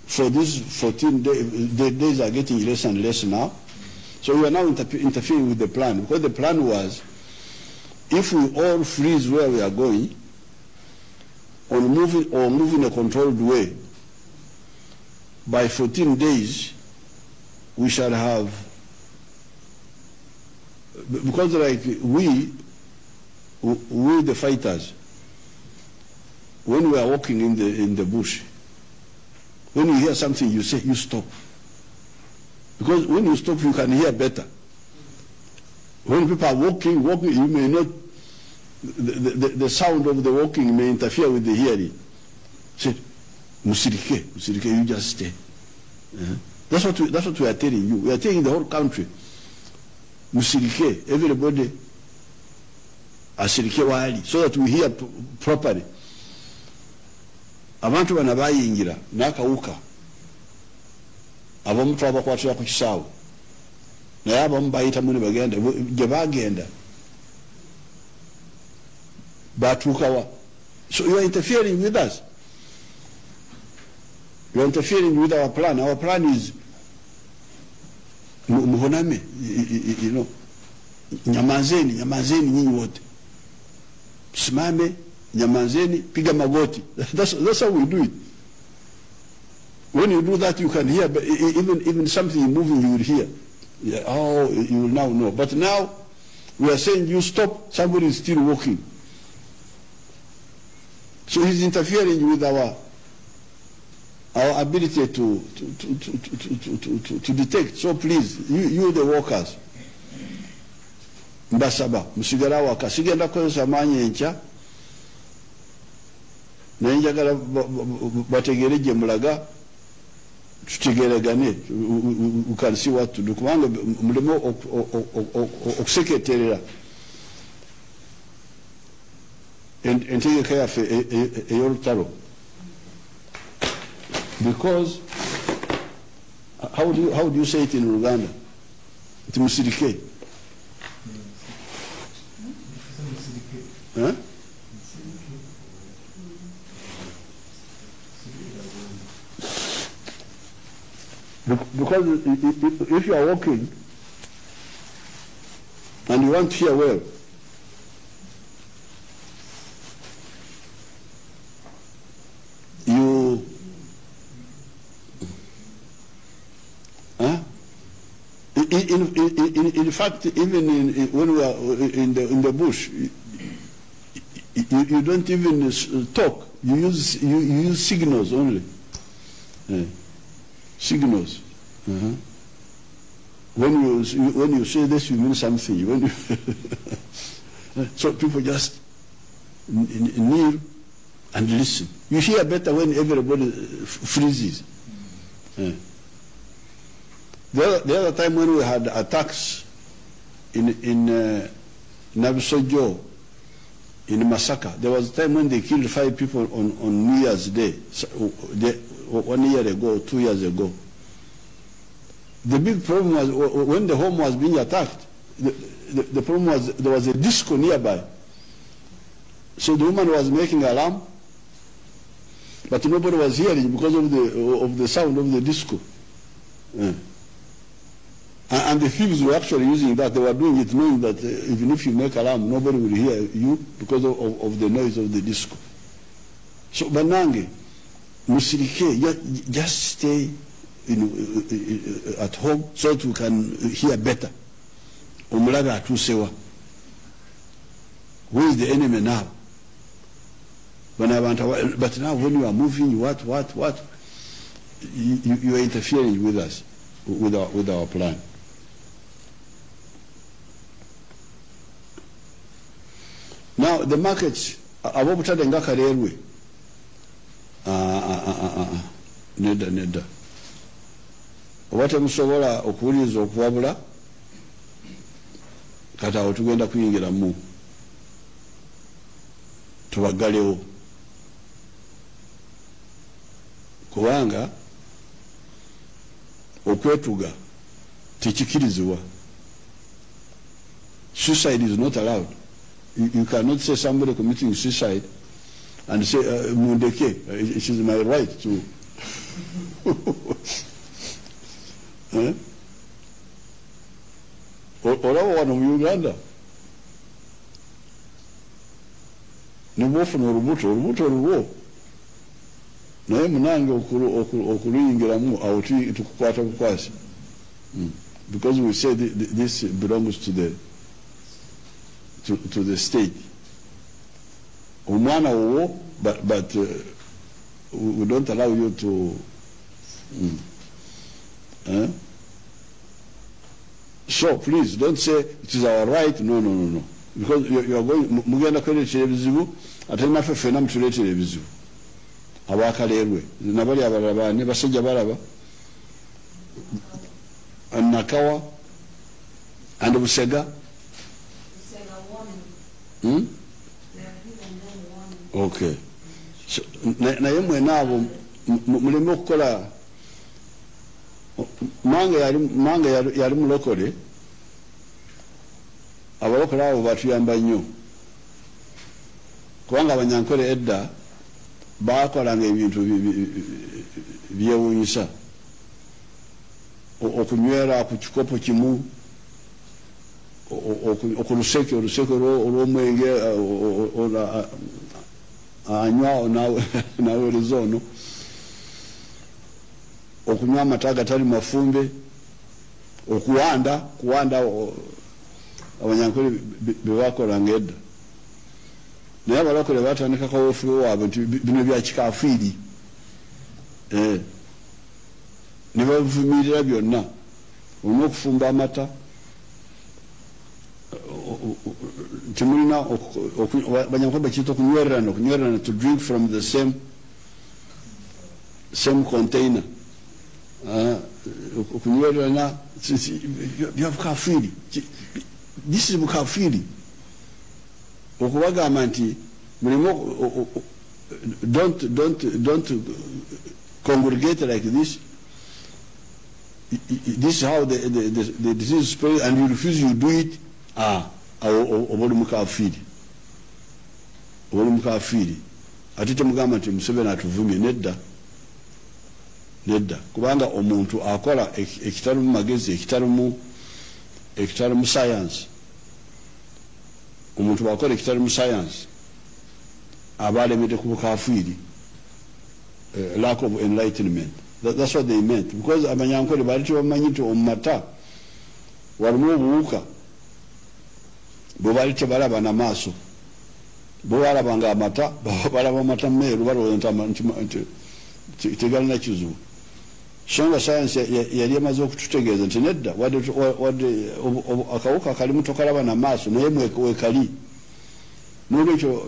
Speaker 1: for these 14 days, the days are getting less and less now. So we are now interfering with the plan, because the plan was, if we all freeze where we are going, on move in a controlled way, by 14 days, we shall have, because like we the fighters, when we are walking in the bush, when you hear something, you say, you stop. Because when you stop, you can hear better. When people are walking, you may not, the sound of the walking may interfere with the hearing. Say, musirike, you just stay. That's what we are telling you. We are telling the whole country. Musirike, everybody, asirike wali, so that we hear properly. Abantu bana bayingira nakawuka abamu twabakwatira ku kisaawe naye abamu bayita muni bagenda gye bagenda batuukawa. So you are interfering with us. You are interfering with our plan. Our plan is muhoname, you know, nyamazeni nyinyi wote, simame, nyamazeni, piga magoti. That's how we do it. When you do that, you can hear, even something moving, you will hear. Yeah, oh, you will now know. But now, we are saying you stop, somebody is still walking. So he's interfering with our ability to detect. So please, you the workers, mbasaba musigala waka sigenda kozesa maanyi enkya naye njagala bategeere gye mulaga tutegeregane, we can see what to do, kubanga mulimo okuseketerera entegeka yaffe ey'olutalo. Because how do you say it in Uganda? Nti musirike. Huh? Because if you are walking and you want to hear well, you in fact, even when we are in the bush, you don't even talk. You use signals only. Signals. When you say this, you mean something. When you so people just kneel and listen. You hear better when everybody freezes. The other time when we had attacks in Nabisojo, in Masaka, there was a time when they killed 5 people on New Year's Day, 1 year ago, 2 years ago. The big problem was when the home was being attacked, the problem was there was a disco nearby. So the woman was making alarm, but nobody was hearing because of the sound of the disco. And the thieves were actually using that. They were doing it knowing that even if you make alarm, nobody will hear you because of the noise of the disco. So Banange, Musirike, just stay at home so that we can hear better. Umulaga atusewa. Who is the enemy now? But now when you are moving, what? You are interfering with us, with our plan. Now the markets, abobutade ngaka railway. Neda. Wate musobola okuwuliza okuwabula kati awo tugenda kuyingira mu tubagalewo kubanga okwetuga tekikirizibwa. Suicide is not allowed. You cannot say somebody committing suicide and say mundeke, it is my right olaba wano mu Uganda nebwofuna olubuto olulwo naye munange okuluyingiramu awo tukukwata bukwasi because we say this belongs to the state. Omwana wowo, but we don't allow you to. So please don't say it is our right. No. Because you are going. Mugenda kweretera ebizibu ate naffe ffenna mutuleetera ebizibu. Abakalerwe nabali abalaba ne basajja balaba Nakawa and Busega. Okay. So, naye mwena abo muleme okukola mange yali mulokole abalokole abo batuyamba nnyo kubanga abanyankole edda bakolanga ebintu byewuunyisa okunywera ku kikopo kimu okuluseke olw'omwenge anywa naweereza ono okunywa amata agatali mafumbe okuwanda abanyankole bebakolanga edda naye abalokole batandika kaweefube waabwe nti bino bya kikafiiri ne bavumirira byonna olina okufumba amata timulina banyankole bakiyita okunywererana to drink from the same container okunywererana bya bukafiiri this is bukafiiri okubagamba nti mulimu don't congregate like this. This is how the disease spreads, and you refuse to do it. Oboli mukafiri atite mugamba nti Museveni atuvumye nedda kubanga omuntu akola ekitali mu magezi ekitali mu science omuntu akola ekitali mu science abalemedde ku bukafiri lack of enlightenment. That's what they meant, because abanyankole bali tebamanyi nti omumata walimu obuwuka bwe bali tebalaba n'amaaso bwe balabanga amata balaba amata meeru balowooza nti tegalina kizibu. So nga science yali emaze okututegeeza nti nedda wadde akawuka kalimu tokalaba n'amaaso naye wekali n'olwekyo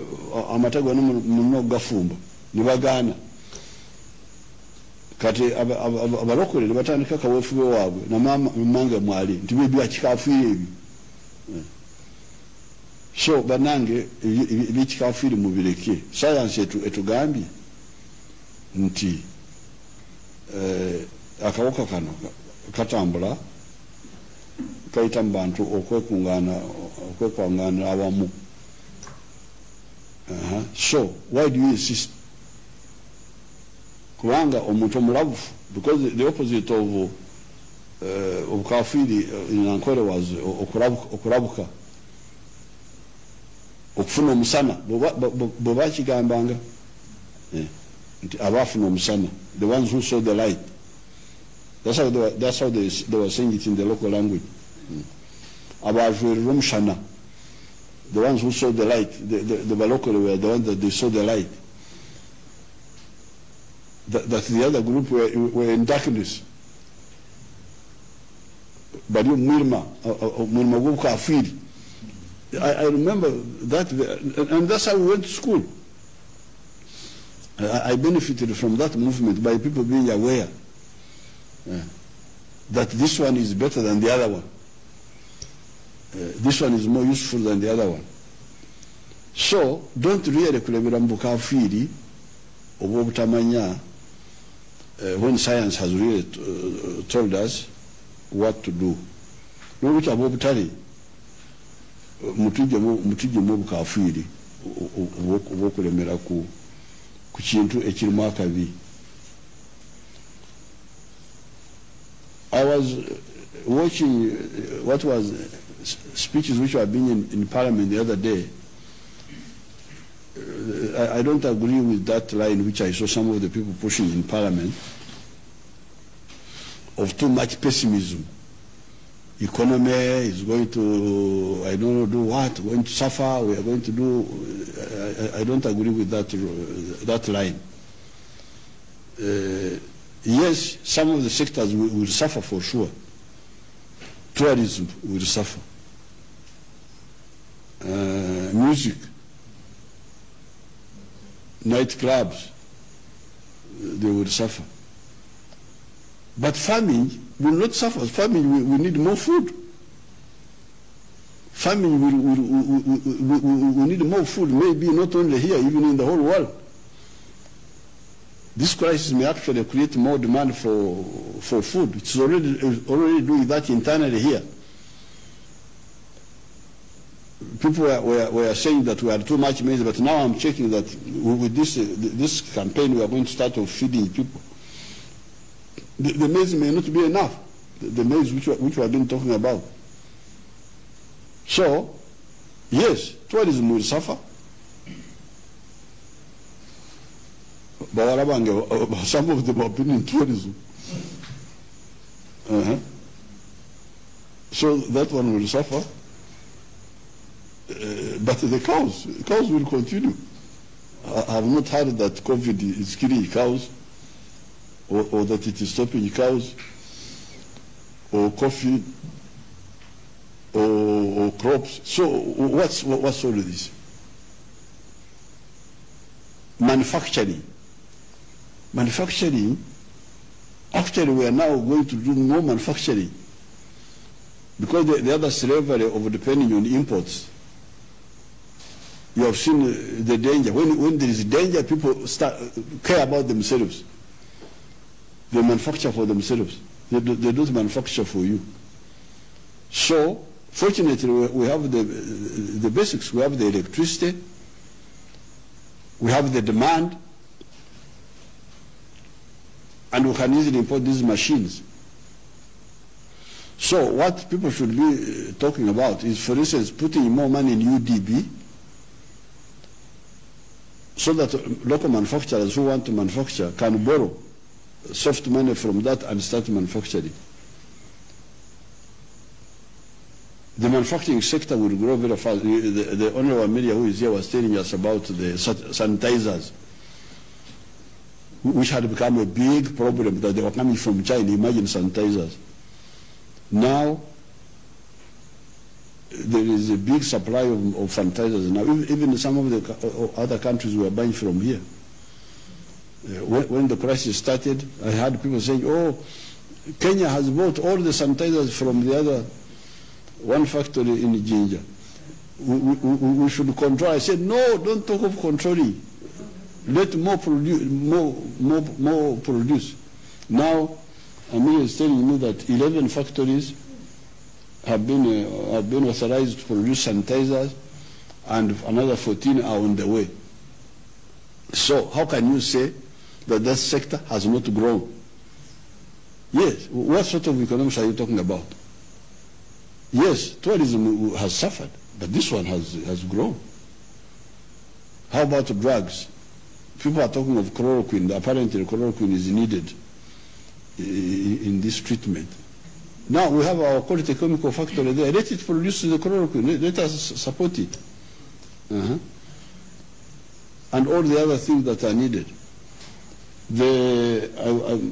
Speaker 1: amata gonna mulina okugafumba ne bagaana. Kati abalokole ne batandika kaweefube waabwe namange mwali nti bya kikafiiri ebyo. So banange ebyekikafiiri mubireke. Science etugambye nti akawuka kano katambula kayita mu bantu okwekwangaana awamu. So why do you insist? Kubanga omuntu omulabufu, because the opposite of kafiri in Ankole was okurabuka okufuna omusana bwe bakigambanga nti abafuna omusana, the ones who saw the light. That's how they were saying it in the local language. Abajwerera omusana, the ones who saw the light, the balokole were the ones that they saw the light. That the other group were in darkness. But you Mirma Kafiri. I remember that, and that's how we went to school. I benefited from that movement by people being aware that this one is better than the other one. This one is more useful than the other one. So don't really kulebera mu Kafiri oba obutamanya when science has really told us what to do. N'olwekyo ab'obutale mutujjemu obukafiri obw'okulemera ku kintu ekirimu akabi. was watching what was speeches which were being in Parliament the other day. I don't agree with that line which I saw some of the people pushing in Parliament of too much pessimism. Economy is going to, I don't know, do what, going to suffer, we are going to do, I don't agree with that line. Yes, some of the sectors will suffer for sure. Tourism will suffer. Music, nightclubs, they will suffer. But farming will not suffer. Farming, we need more food. Farming will need more food, maybe not only here, even in the whole world. This crisis may actually create more demand for food. It's already doing that internally here. People were saying that we had too much maize, but now I'm checking that with this campaign we are going to start off feeding people. The maize may not be enough, the maize which we have been talking about. So, yes, tourism will suffer. Some of them have been in tourism. So that one will suffer. But the cows will continue. I have not heard that COVID is killing cows, or that it is stopping cows, or coffee, or crops. So what's all of this? Manufacturing, actually we are now going to do more manufacturing because the other slavery of depending on imports. You have seen the danger. When there is danger, people care about themselves. They manufacture for themselves. They don't manufacture for you. So, fortunately, we have the basics. We have the electricity. We have the demand. And we can easily import these machines. So what people should be talking about is, for instance, putting more money in UDB so that local manufacturers who want to manufacture can borrow soft money from that and start manufacturing. The manufacturing sector will grow very fast. The Honorable Amelia who is here was telling us about the sanitizers, which had become a big problem, that they were coming from China. Imagine sanitizers. Now, there is a big supply of sanitizers now. Even some of the other countries were buying from here. When the crisis started, I heard people saying, oh, Kenya has bought all the sanitizers from the other one factory in Jinja. We should control. I said, no, don't talk of controlling. Let more produce. Now, Amir is telling me that 11 factories have been authorized to produce sanitizers, and another 14 are on the way. So how can you say that that sector has not grown? Yes, what sort of economics are you talking about? Yes, tourism has suffered, but this one has grown. How about drugs? People are talking of chloroquine. Apparently chloroquine is needed in this treatment. Now we have our quality chemical factory there. Let it produce the chloroquine. Let us support it. And all the other things that are needed.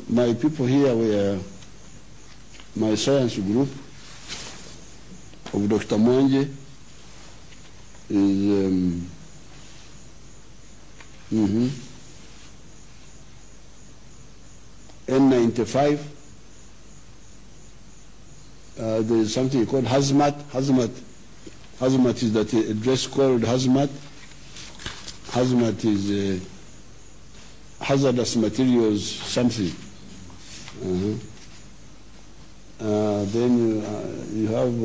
Speaker 1: My people here were my science group of Dr. Mwanje is N95. There is something called hazmat. Hazmat is that a dress called hazmat. Hazmat is hazardous materials something. Then you have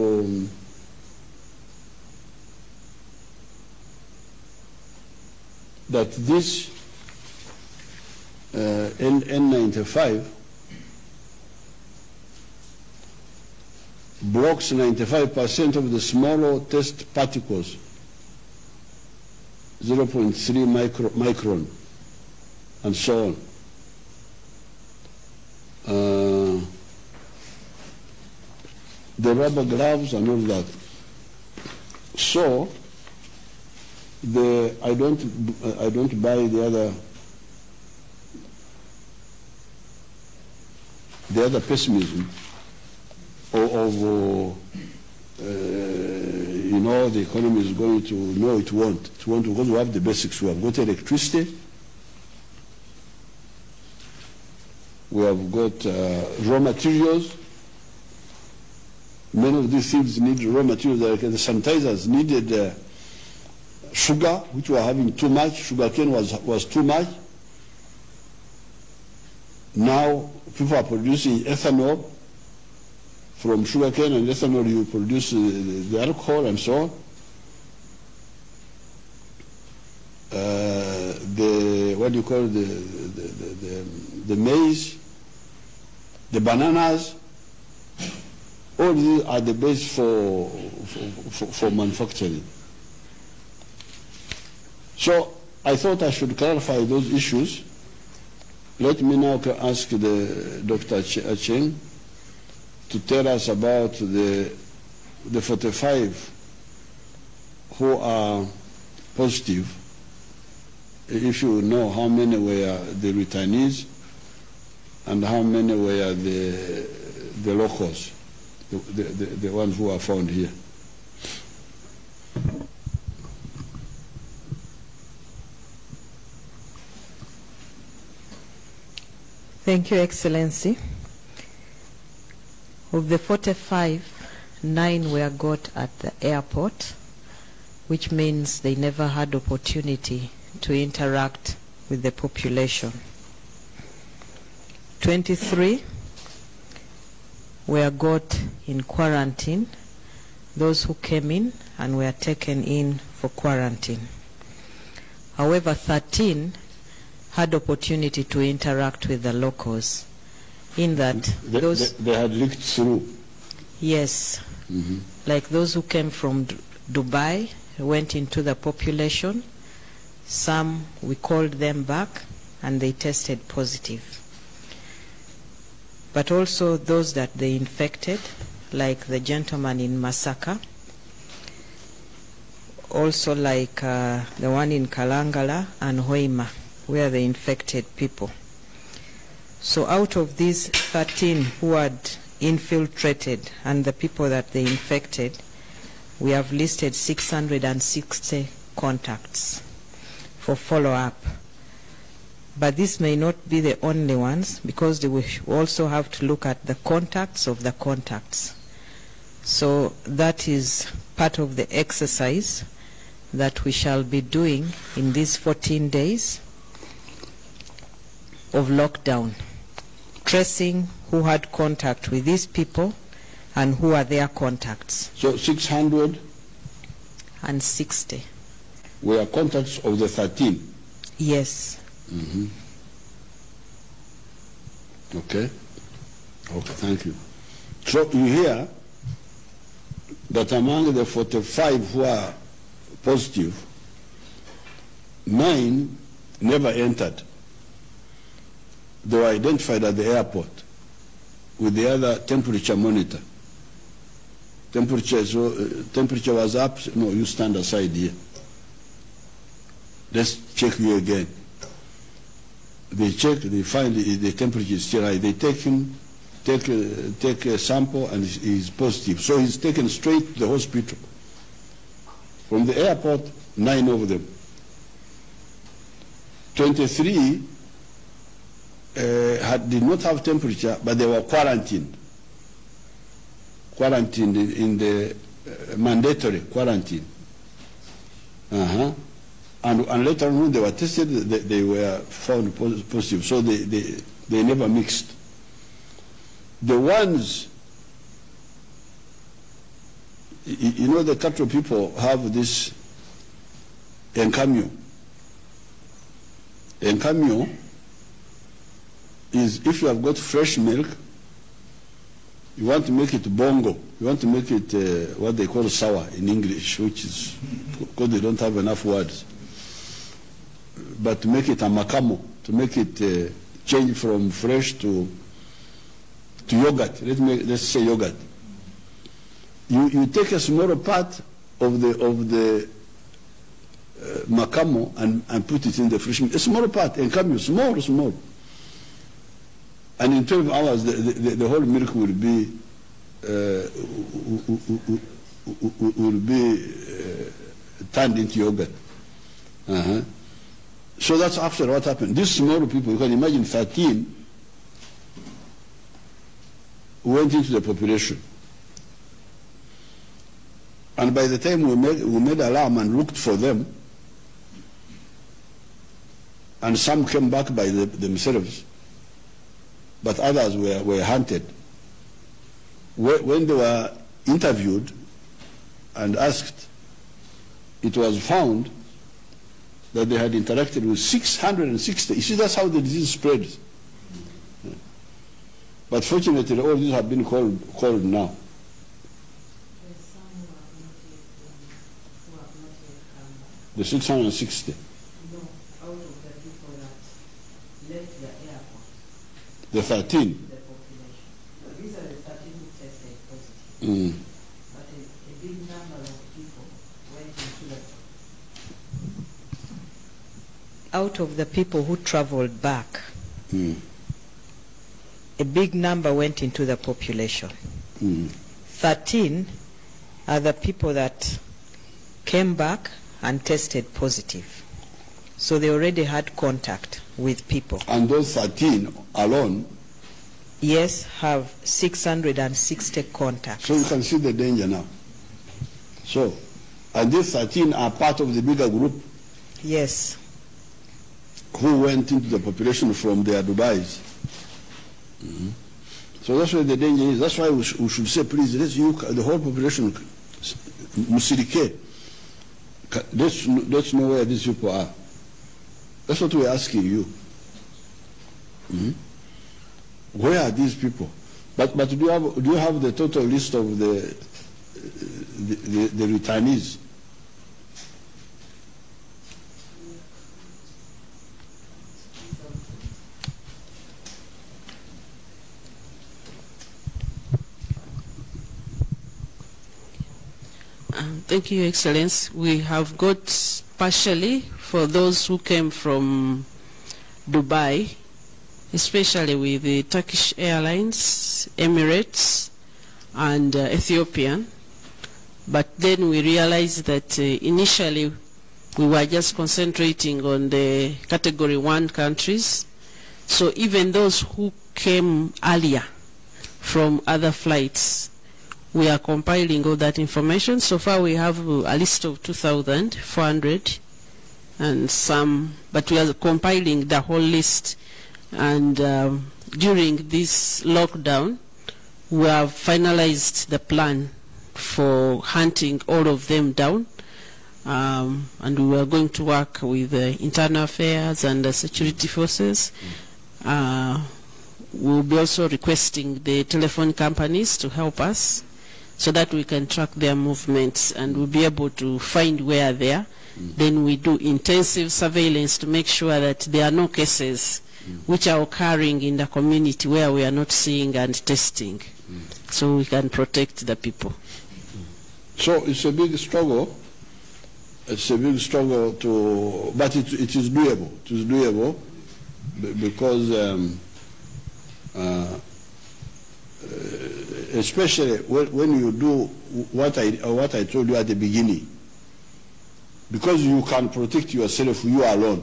Speaker 1: that this N95 blocks 95% of the smaller test particles, 0.3 micron, and so on. The rubber gloves and all that. So I don't buy the other pessimism of you know, the economy is going to, no, it won't because we have the basics. We have got electricity, we have got raw materials. Many of these things need raw materials. Like the sanitizers needed sugar, which we are having too much. Sugarcane was too much. Now people are producing ethanol from sugarcane, and ethanol you produce the alcohol and so on. What do you call the maize, the bananas. All these are the base for manufacturing. So I thought I should clarify those issues. Let me now ask Dr. Acheng to tell us about the 45 who are positive. If you know how many were the returnees and how many were the locals. The ones who are found here.
Speaker 2: Thank you, Excellency. Of the 45, 9 were got at the airport, which means they never had opportunity to interact with the population. 23 were got in quarantine, those who came in and were taken in for quarantine. However, 13 had opportunity to interact with the locals, in that
Speaker 1: they had looked through.
Speaker 2: Yes, like those who came from Dubai went into the population. Some, we called them back and they tested positive. But also those that they infected, like the gentleman in Masaka, also like the one in Kalangala and Hoima, where they infected people. So out of these 13 who had infiltrated and the people that they infected, we have listed 660 contacts for follow-up. But this may not be the only ones, because we also have to look at the contacts of the contacts. So that is part of the exercise that we shall be doing in these 14 days of lockdown, tracing who had contact with these people and who are their contacts.
Speaker 1: So
Speaker 2: 660
Speaker 1: were contacts of the 13?
Speaker 2: Yes.
Speaker 1: Okay. Okay, thank you. So you hear that among the 45 who are positive, 9 never entered. They were identified at the airport with the other temperature monitor. Temperature was up. No, you stand aside here. Let's check you again. They check, they find the temperature is still high. They take him, take a sample, and he's positive. So he's taken straight to the hospital. From the airport, 9 of them. 23 did not have temperature, but they were quarantined. Quarantined in the mandatory quarantine. And later on, when they were tested, they were found positive. So they never mixed. The ones, you know, the cattle people have this encamio. Encamio is if you have got fresh milk, you want to make it bongo. You want to make it what they call sour in English, which is because they don't have enough words. But to make it a makamo, to make it change from fresh to yogurt. Let's say yogurt. You take a smaller part of the makamo and put it in the fresh milk. A smaller part, and come small. And in 12 hours, the whole milk will be turned into yogurt. So that's after what happened. These small people, you can imagine 13 went into the population. And by the time we made alarm and looked for them, and some came back by themselves, but others were hunted. When they were interviewed and asked, it was found that they had interacted with 660. You see, that's how the disease spreads. But fortunately, all these have been called now. The 660.
Speaker 2: No, out of the people that left the airport.
Speaker 1: The 13.
Speaker 2: The population. These are the 13 who tested positive. But a big number of people went into the... Out of the people who traveled back, a big number went into the population. 13 are the people that came back and tested positive. So they already had contact with people.
Speaker 1: And those 13 alone?
Speaker 2: Yes, have 660 contacts.
Speaker 1: So you can see the danger now. So, and these 13 are part of the bigger group?
Speaker 2: Yes.
Speaker 1: Who went into the population from their Dubais. So that's where the danger is. That's why we should say, please, the whole population, Musirike, let's know where these people are. That's what we're asking you. Where are these people? But do you have the total list of the returnees?
Speaker 3: Thank you, Excellency. We have got partially for those who came from Dubai, especially with the Turkish Airlines, Emirates, and Ethiopian. But then we realized that initially we were just concentrating on the Category 1 countries. So even those who came earlier from other flights, we are compiling all that information. So far we have a list of 2,400 and some, but we are compiling the whole list. And during this lockdown, we have finalized the plan for hunting all of them down. And we are going to work with internal affairs and the security forces. We'll be also requesting the telephone companies to help us so that we can track their movements and we'll be able to find where they are. Then we do intensive surveillance to make sure that there are no cases which are occurring in the community where we are not seeing and testing, so we can protect the people.
Speaker 1: So it's a big struggle. It's a big struggle but it is doable. It is doable because especially when you do what I told you at the beginning, because you can protect yourself, you alone,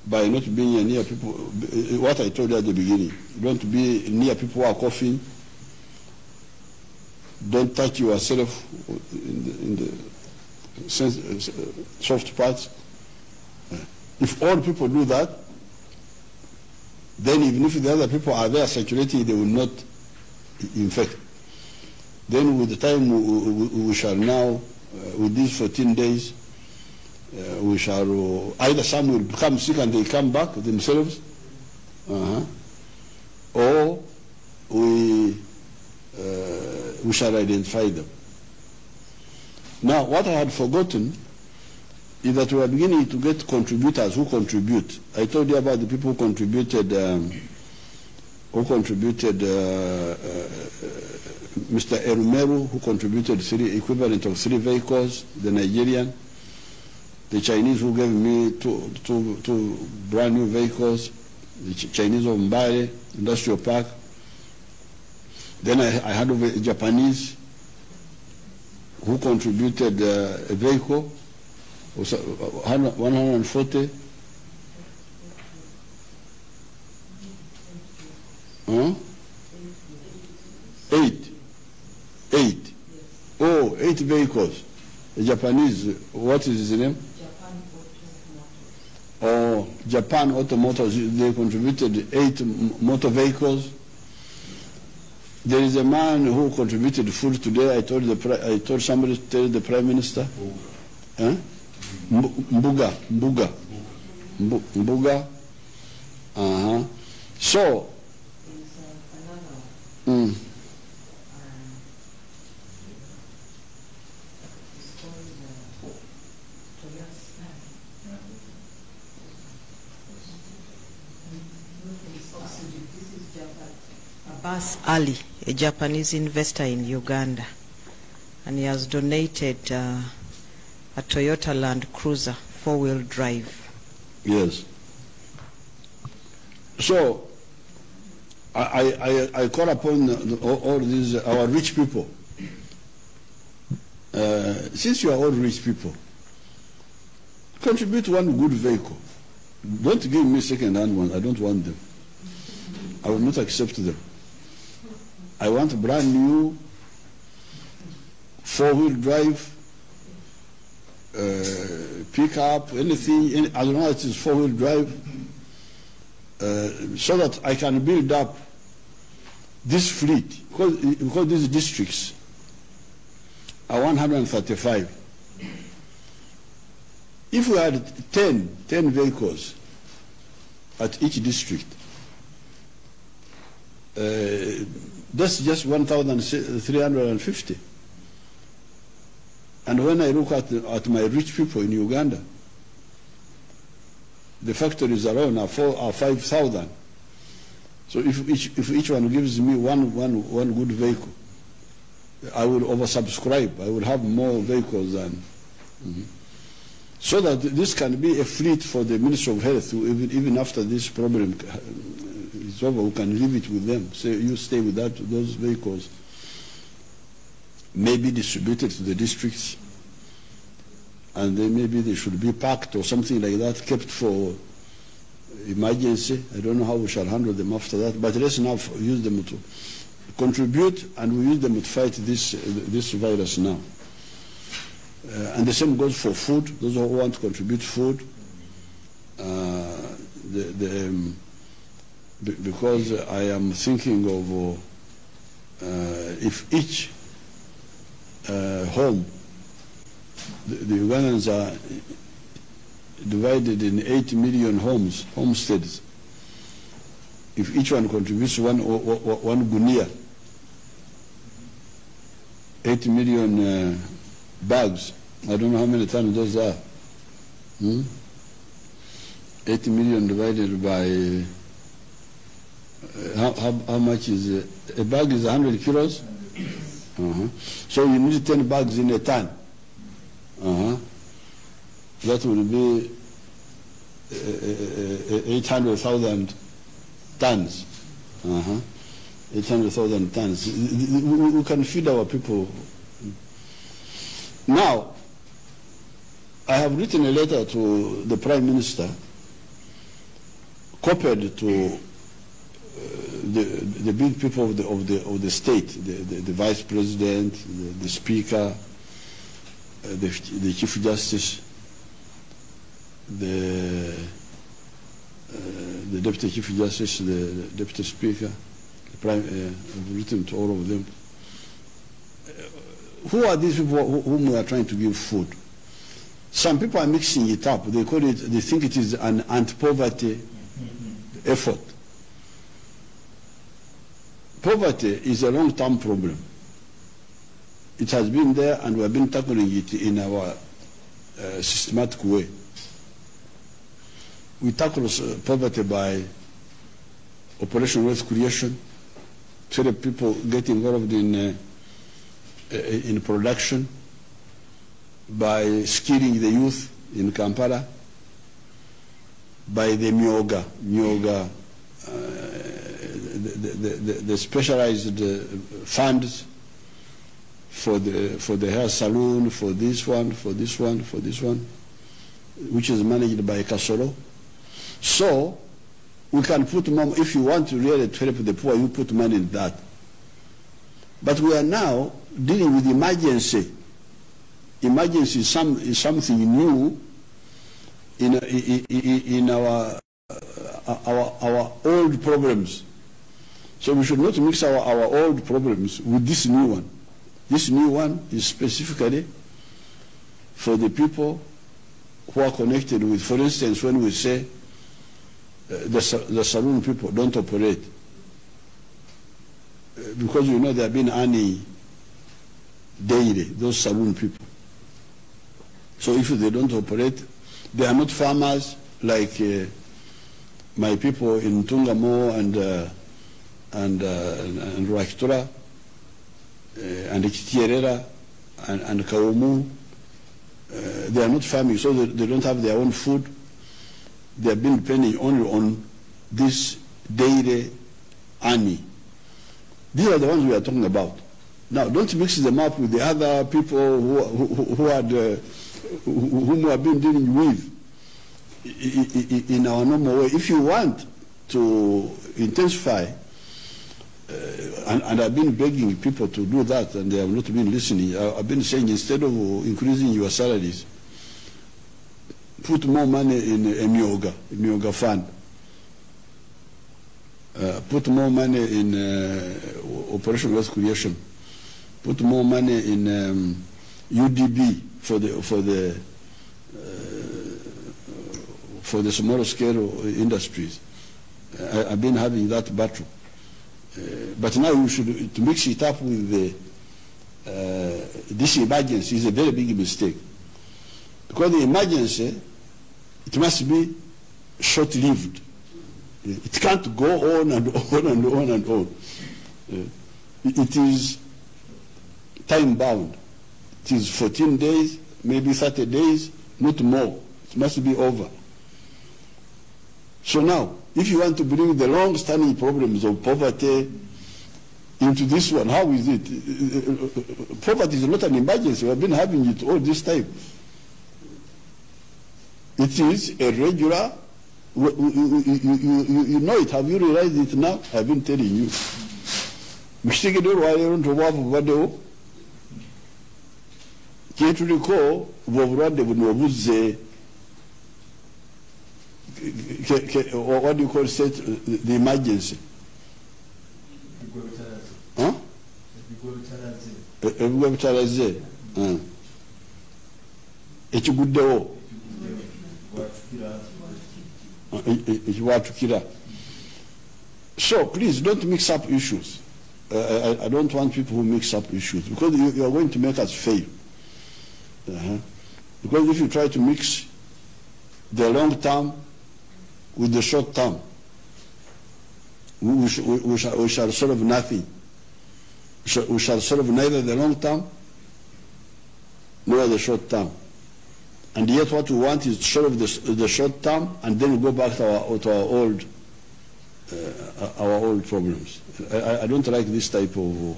Speaker 1: by not being near people. What I told you at the beginning, don't be near people who are coughing. Don't touch yourself in the soft parts. If all people do that, then even if the other people are there circulating, they will not infect. Then with the time we shall now, with these 14 days, we shall, either some will become sick and they come back themselves, or we we shall identify them. Now, what I had forgotten is that we are beginning to get contributors who contribute. I told you about the people who contributed, Mr. Erumeru, who contributed equivalent of 3 vehicles, the Nigerian, the Chinese who gave me two brand new vehicles, the Chinese of Mbare Industrial Park. Then I had a Japanese who contributed a vehicle, 140. Huh? 8. Oh, 8 vehicles. The Japanese, what is his name? Oh, Japan Auto Motors, they contributed 8 motor vehicles. There is a man who contributed food today. I told somebody to tell the Prime Minister. Huh? Mbuga. So,
Speaker 2: Abbas Ali, a Japanese investor in Uganda, and he has donated a Toyota Land Cruiser 4-wheel drive.
Speaker 1: Yes. So I call upon all these our rich people. Since you are all rich people, contribute one good vehicle. Don't give me second-hand ones. I don't want them. I will not accept them. I want a brand new 4-wheel drive, pickup, anything, as long as it is 4-wheel drive, so that I can build up this fleet, because these districts are 135. If we had 10 vehicles at each district, that's just 1,350. And when I look at my rich people in Uganda, the factories around are 5,000. So if each one gives me one good vehicle, I will oversubscribe. I will have more vehicles than. So that this can be a fleet for the Ministry of Health, even after this problem is over, we can leave it with them. So you stay with those vehicles, maybe distributed to the districts, and then maybe they should be packed or something like that, kept for emergency. I don't know how we shall handle them after that, but let's now use them to contribute, and we use them to fight this virus now. And the same goes for food. Those who want to contribute food, because I am thinking of if each home, the Ugandans are divided in 8 million homesteads. If each one contributes one gunia, 8 million bags. I don't know how many tons those are. 80 million divided by how much is a bag? Is 100 kilos. So you need 10 bags in a ton. That will be 800,000 tons. 800,000 tons. We can feed our people. Now, I have written a letter to the Prime Minister, copied to the big people of the state, the Vice President, the Speaker, the Chief Justice, the Deputy Chief Justice, the Deputy Speaker. I've written to all of them. Who are these people whom we are trying to give food? Some people are mixing it up. They call it. They think it is an anti-poverty effort. Poverty is a long-term problem. It has been there, and we have been tackling it in our systematic way. We tackle poverty by Operation Wealth Creation, to help people get involved in production, by skilling the youth in Kampala, by the Myoga, the specialized funds for the hair salon, for this one, which is managed by Kasoro. So we can put more, if you want to really help the poor, you put money in that. But we are now dealing with emergency. Emergency is something new in our old problems. So we should not mix our old problems with this new one. This new one is specifically for the people who are connected with, for instance, when we say the saloon people don't operate, because you know they have been earning daily, those saloon people. So if they don't operate, they are not farmers like my people in Tungamo and Rwakitura and Kitierera and Kaumu. They are not farming, so they don't have their own food. They have been depending only on this daily earning. These are the ones we are talking about. Now, don't mix them up with the other people whom we have been dealing with in our normal way. If you want to intensify, and I've been begging people to do that, and they have not been listening. I've been saying, instead of increasing your salaries, put more money in a Myoga fund. Put more money in Operation Wealth Creation. Put more money in UDB for the small scale industries. I've been having that battle. But now you should, to mix it up with this emergency is a very big mistake. Because the emergency, it must be short-lived. It can't go on and on and on and on. It is time-bound. It is 14 days, maybe 30 days, not more. It must be over. So now, if you want to bring the long-standing problems of poverty into this one, how is it? Poverty is not an emergency. We have been having it all this time. It is a regular, you know it. Have you realized it now? I've been telling you. Kyetuliko bw'obulwadde buno obuze, what do you call it, the emergency? Ebigwa bitalaze. Ekiguddewo. Ekiwatukira. So please don't mix up issues. I don't want people who mix up issues, because you are going to make us fail. Because if you try to mix the long term with the short term, we shall solve nothing. We shall solve neither the long term nor the short term. And yet what we want is to solve the short term and then go back to our old problems. I don't like this type of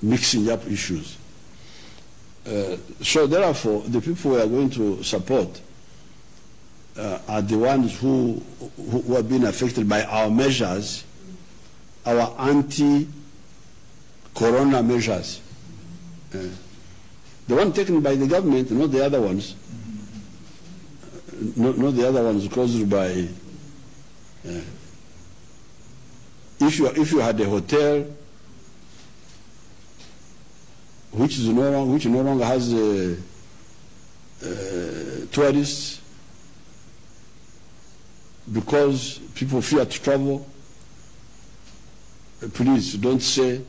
Speaker 1: mixing up issues. So therefore, the people we are going to support are the ones who have been affected by our measures, our anti-corona measures. The one taken by the government, not the other ones. Not the other ones caused by. If you had a hotel which no longer has tourists because people fear to travel, please don't say,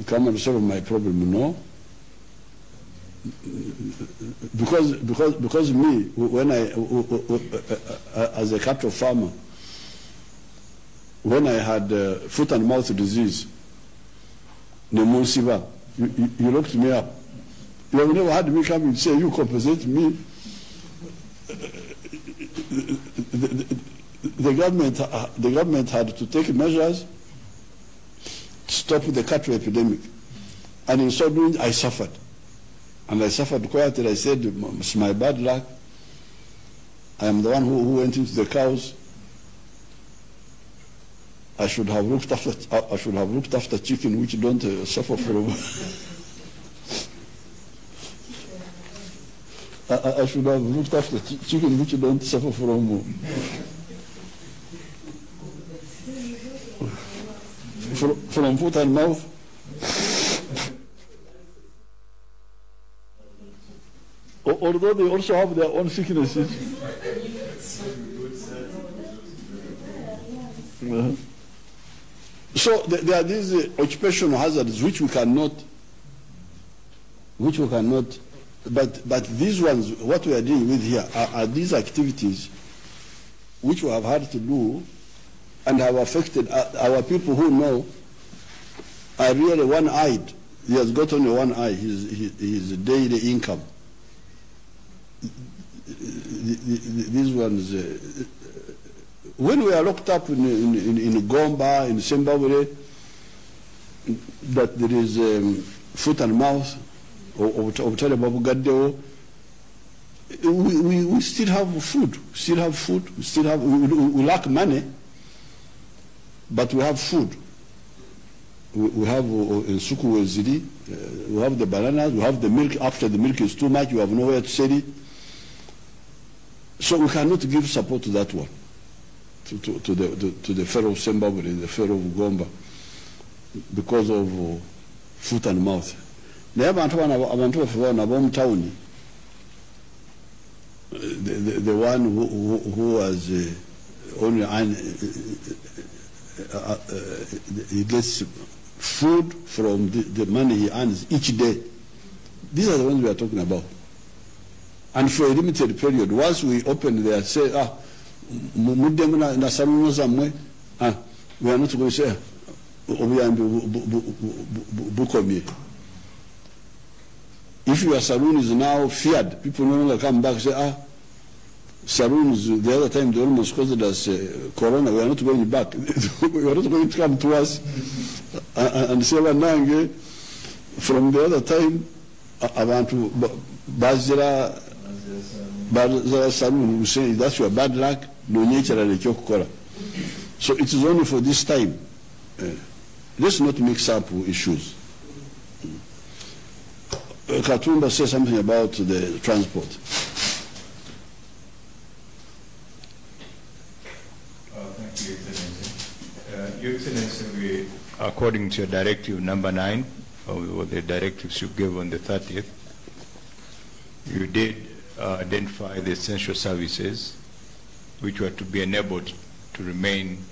Speaker 1: come and solve my problem. No. Because me, when as a cattle farmer, when I had foot and mouth disease, Nemunsiba, you looked me up. You have never had me come and say, you compensate me. The government had to take measures to stop the cattle epidemic. And in so doing, I suffered. And I suffered quietly. I said, it's my bad luck. I am the one who went into the cows. I should have looked after chicken, which don't suffer from. I should have looked after chicken, which don't suffer from. From foot and mouth. Although they also have their own sicknesses. So there are these occupational hazards which we cannot, but these ones, what we are dealing with here are these activities which we have had to do and have affected our people who know are really one-eyed. He has got only one eye, his daily income. These ones, when we are locked up in Gomba, in Zimbabwe, that there is foot and mouth, or we still have food, we lack money, but we have food. We have in Suku Zidi, we have the bananas, we have the milk. After the milk is too much, you have nowhere to sell it. So we cannot give support to that one, to the Pharaoh of Zimbabwe, the Pharaoh of Gomba, because of foot and mouth. The one who was only he gets food from the money he earns each day. These are the ones we are talking about. And for a limited period, once we open there, say, we are not going to say, if your saloon is now feared, people no longer come back and say, saloons, the other time they almost caused us corona, we are not going back. We are not going to come to us and say, from the other time, I want to Bazira saloon will say, that's your bad luck, no nature and so it is only for this time. Let's not mix up issues. Katumba said something about the transport.
Speaker 4: Thank you, Excellency. Your Excellency, according to your directive number 9, or the directives you gave on the 30th, you did identify the essential services which were to be enabled to remain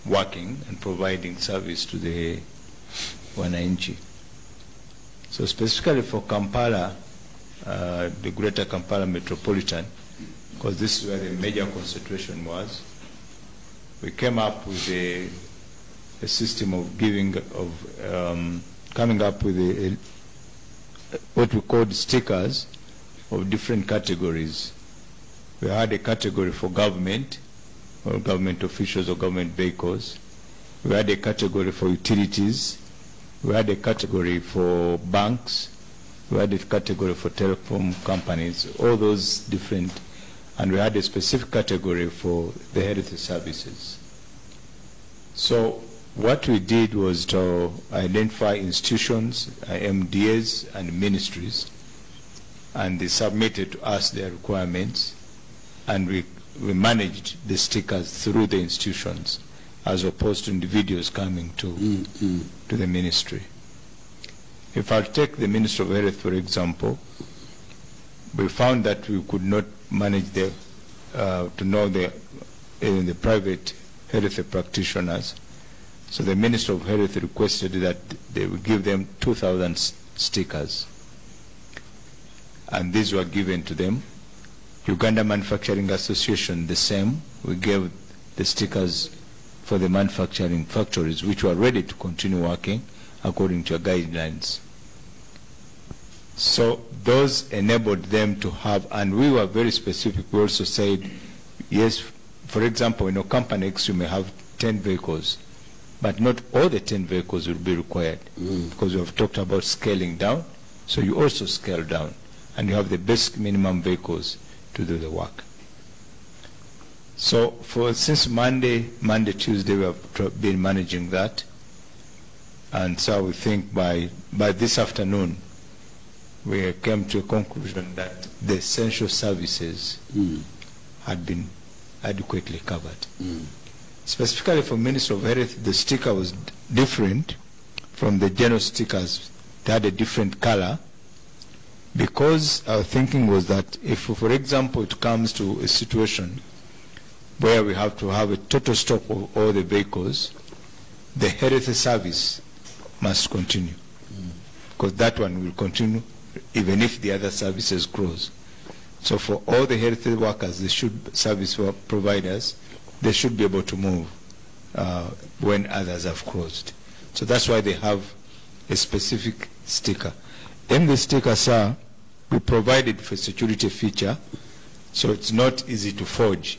Speaker 4: working and providing service to the Wananchi. So specifically for Kampala, the greater Kampala metropolitan, because this is where the major concentration was, we came up with a system of coming up with what we called stickers of different categories. We had a category for government, or government officials or government vehicles. We had a category for utilities. We had a category for banks. We had a category for telecom companies, all those different, and we had a specific category for the health services. So what we did was to identify institutions, MDAs and ministries, and they submitted to us their requirements, and we managed the stickers through the institutions as opposed to individuals coming to the ministry. If I take the Ministry of Health, for example, we found that we could not manage to know the private health practitioners So the Minister of Health requested that they would give them 2,000 stickers. And these were given to them. Uganda Manufacturing Association, the same. We gave the stickers for the manufacturing factories, which were ready to continue working according to our guidelines. So those enabled them to have, and we were very specific. We also said, yes, for example, in Company X you may have 10 vehicles, but not all the 10 vehicles will be required, because we have talked about scaling down. So you also scale down, and you have the basic minimum vehicles to do the work. So since Monday, Tuesday, we have been managing that. And so we think by this afternoon, we came to a conclusion that the essential services had been adequately covered. Specifically for Minister of Health, the sticker was different from the general stickers. They had a different color, because our thinking was that if, for example, it comes to a situation where we have to have a total stop of all the vehicles, the health service must continue, because that one will continue even if the other services close. So for all the health workers, service providers, they should be able to move when others have closed. So that's why they have a specific sticker. In the sticker, sir, we provided for security feature, so it's not easy to forge.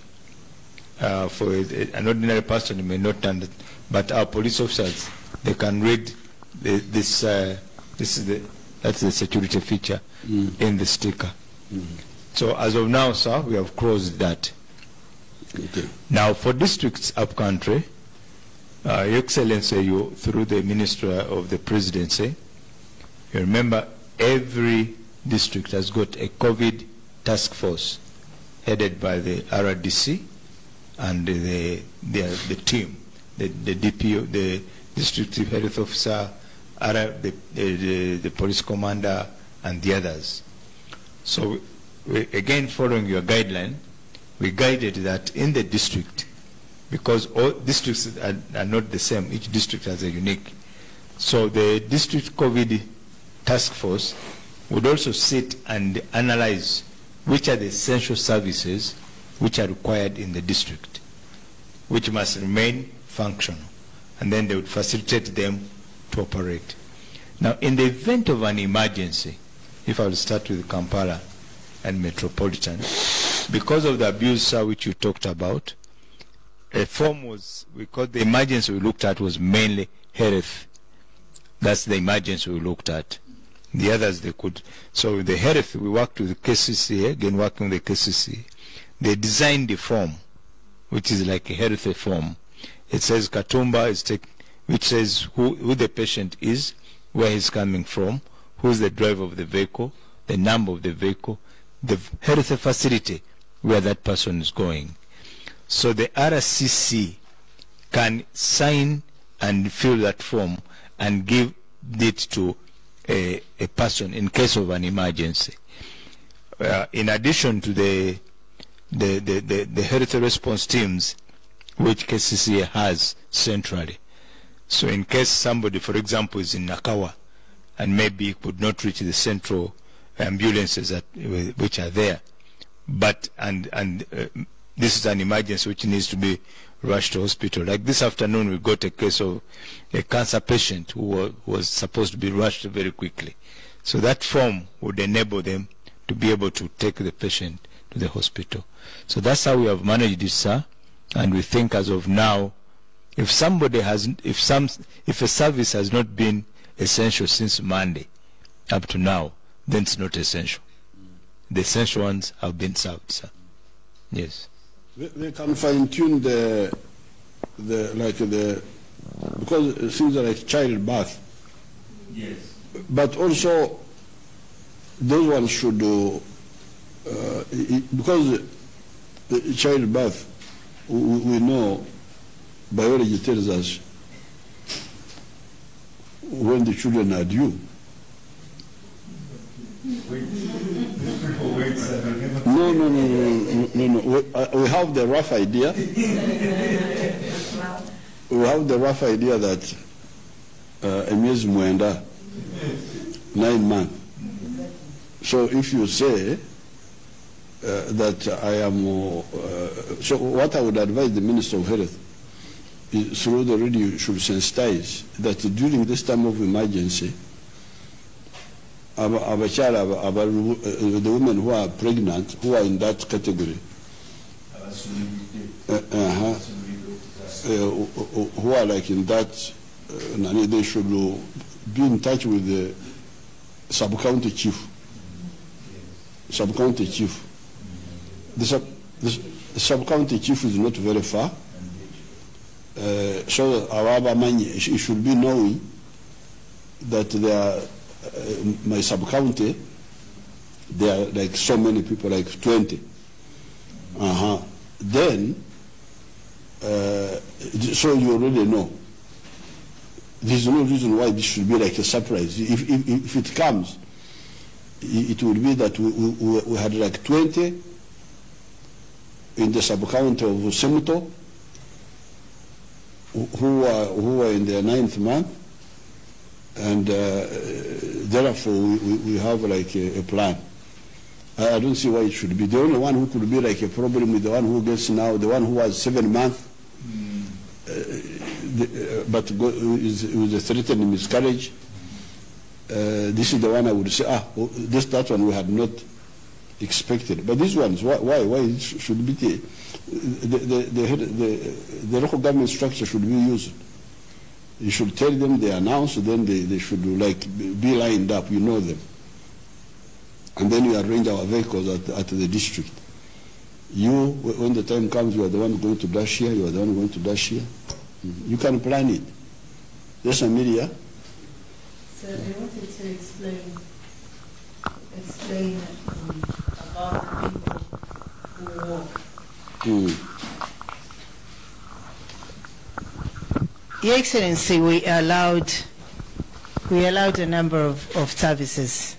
Speaker 4: For an ordinary person, you may not understand, but our police officers, they can read that's the security feature in the sticker. So as of now, sir, we have closed that. Okay. Now for districts up country, Your Excellency, you through the Minister of the Presidency, you remember every district has got a COVID task force headed by the RDC and the team, the DPO, the district health officer, the police commander, and the others. So again, following your guideline, we guided that in the district, because all districts are not the same, each district has a unique. So the district COVID task force would also sit and analyze which are the essential services which are required in the district, which must remain functional, and then they would facilitate them to operate. Now, in the event of an emergency, if I will start with Kampala and Metropolitan, because of the abuse which you talked about, a form was, because the emergency we looked at was mainly health. That's the emergency we looked at. The others they could. So with the health, we worked with the KCC, again working with the KCC. They designed the form, which is like a health form. It says Katumba, which says who the patient is, where he's coming from, who's the driver of the vehicle, the number of the vehicle, the health facility where that person is going. So the RCC can sign and fill that form and give it to a person in case of an emergency. In addition to the health response teams, which KCC has centrally. So in case somebody, for example, is in Nakawa and maybe could not reach the central ambulances which are there, but this is an emergency which needs to be rushed to hospital. Like this afternoon, we got a case of a cancer patient who was supposed to be rushed very quickly. So that form would enable them to be able to take the patient to the hospital. So that's how we have managed this, sir. And we think as of now, if a service has not been essential since Monday up to now, then it's not essential. The essential ones have been served, sir. Yes.
Speaker 1: They can fine-tune because things are like childbirth.
Speaker 4: Yes.
Speaker 1: But also, those ones should do, because the childbirth, we know, biology tells us when the children are due. No. We have the rough idea. We have have the rough idea that Emiezi Mwenda, 9 months. So if you say that I am, so what I would advise the Minister of Health is through the radio should sensitize that during this time of emergency, the women who are pregnant, who are in that category, who are like in that, they should be in touch with the sub-county chief. Sub-county chief. The sub-county chief is not very far. So it should be knowing that there are, my sub-county, there are like so many people, like 20. Then, so you already know. There's no reason why this should be like a surprise. If it comes, it will be that we had like 20 in the sub-county of Semuto who were in their 9th month, and therefore we have like a plan. I don't see why it should be. The only one who could be like a problem with the one who gets now, the one who has 7 months, but it was a threatened miscarriage. This is the one I would say, that one we had not expected. But these ones, why it should be the local government structure should be used. You should tell them, they announce, then they should like be lined up, you know them. And then you arrange our vehicles at the district. You, when the time comes, you are the one going to dash here, you are the one going to dash here. You can plan it. Yes, Amelia?
Speaker 5: So I wanted to explain about the people who walk. Your Excellency, we allowed a number of services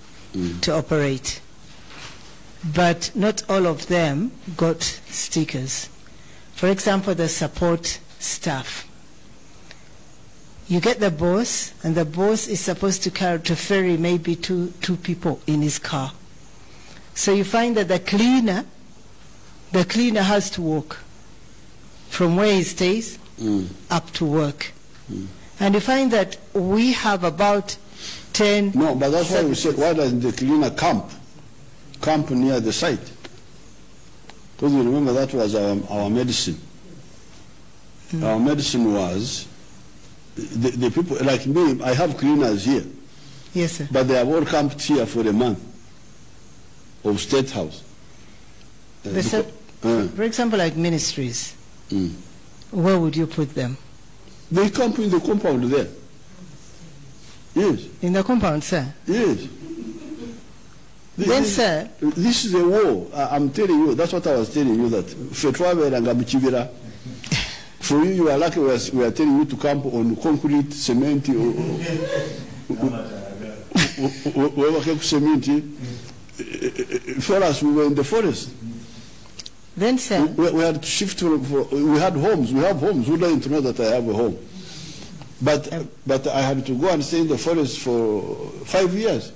Speaker 5: to operate, but not all of them got stickers. For example, the support staff. You get the boss, and the boss is supposed to ferry maybe two people in his car. So you find that the cleaner has to walk from where he stays up to work. And you find that we have about 10...
Speaker 1: No, but that's why we said, why doesn't the cleaner camp near the site? Because you remember that was our medicine. Our medicine was... The people, like me, I have cleaners here.
Speaker 5: Yes, sir.
Speaker 1: But they have all camped here for a month of State House.
Speaker 5: For example, like ministries, where would you put them?
Speaker 1: They camp in the compound there. Yes.
Speaker 5: In the compound, sir?
Speaker 1: Yes.
Speaker 5: Sir...
Speaker 1: This is a war. I'm telling you, that's what I was telling you, that Fetwawe and Gabuchivira. For you are lucky we are telling you to camp on concrete, cement, for us, we were in the forest.
Speaker 5: Then, sir?
Speaker 1: We had to shift, we had homes, we have homes. Who doesn't know that I have a home? But I had to go and stay in the forest for 5 years.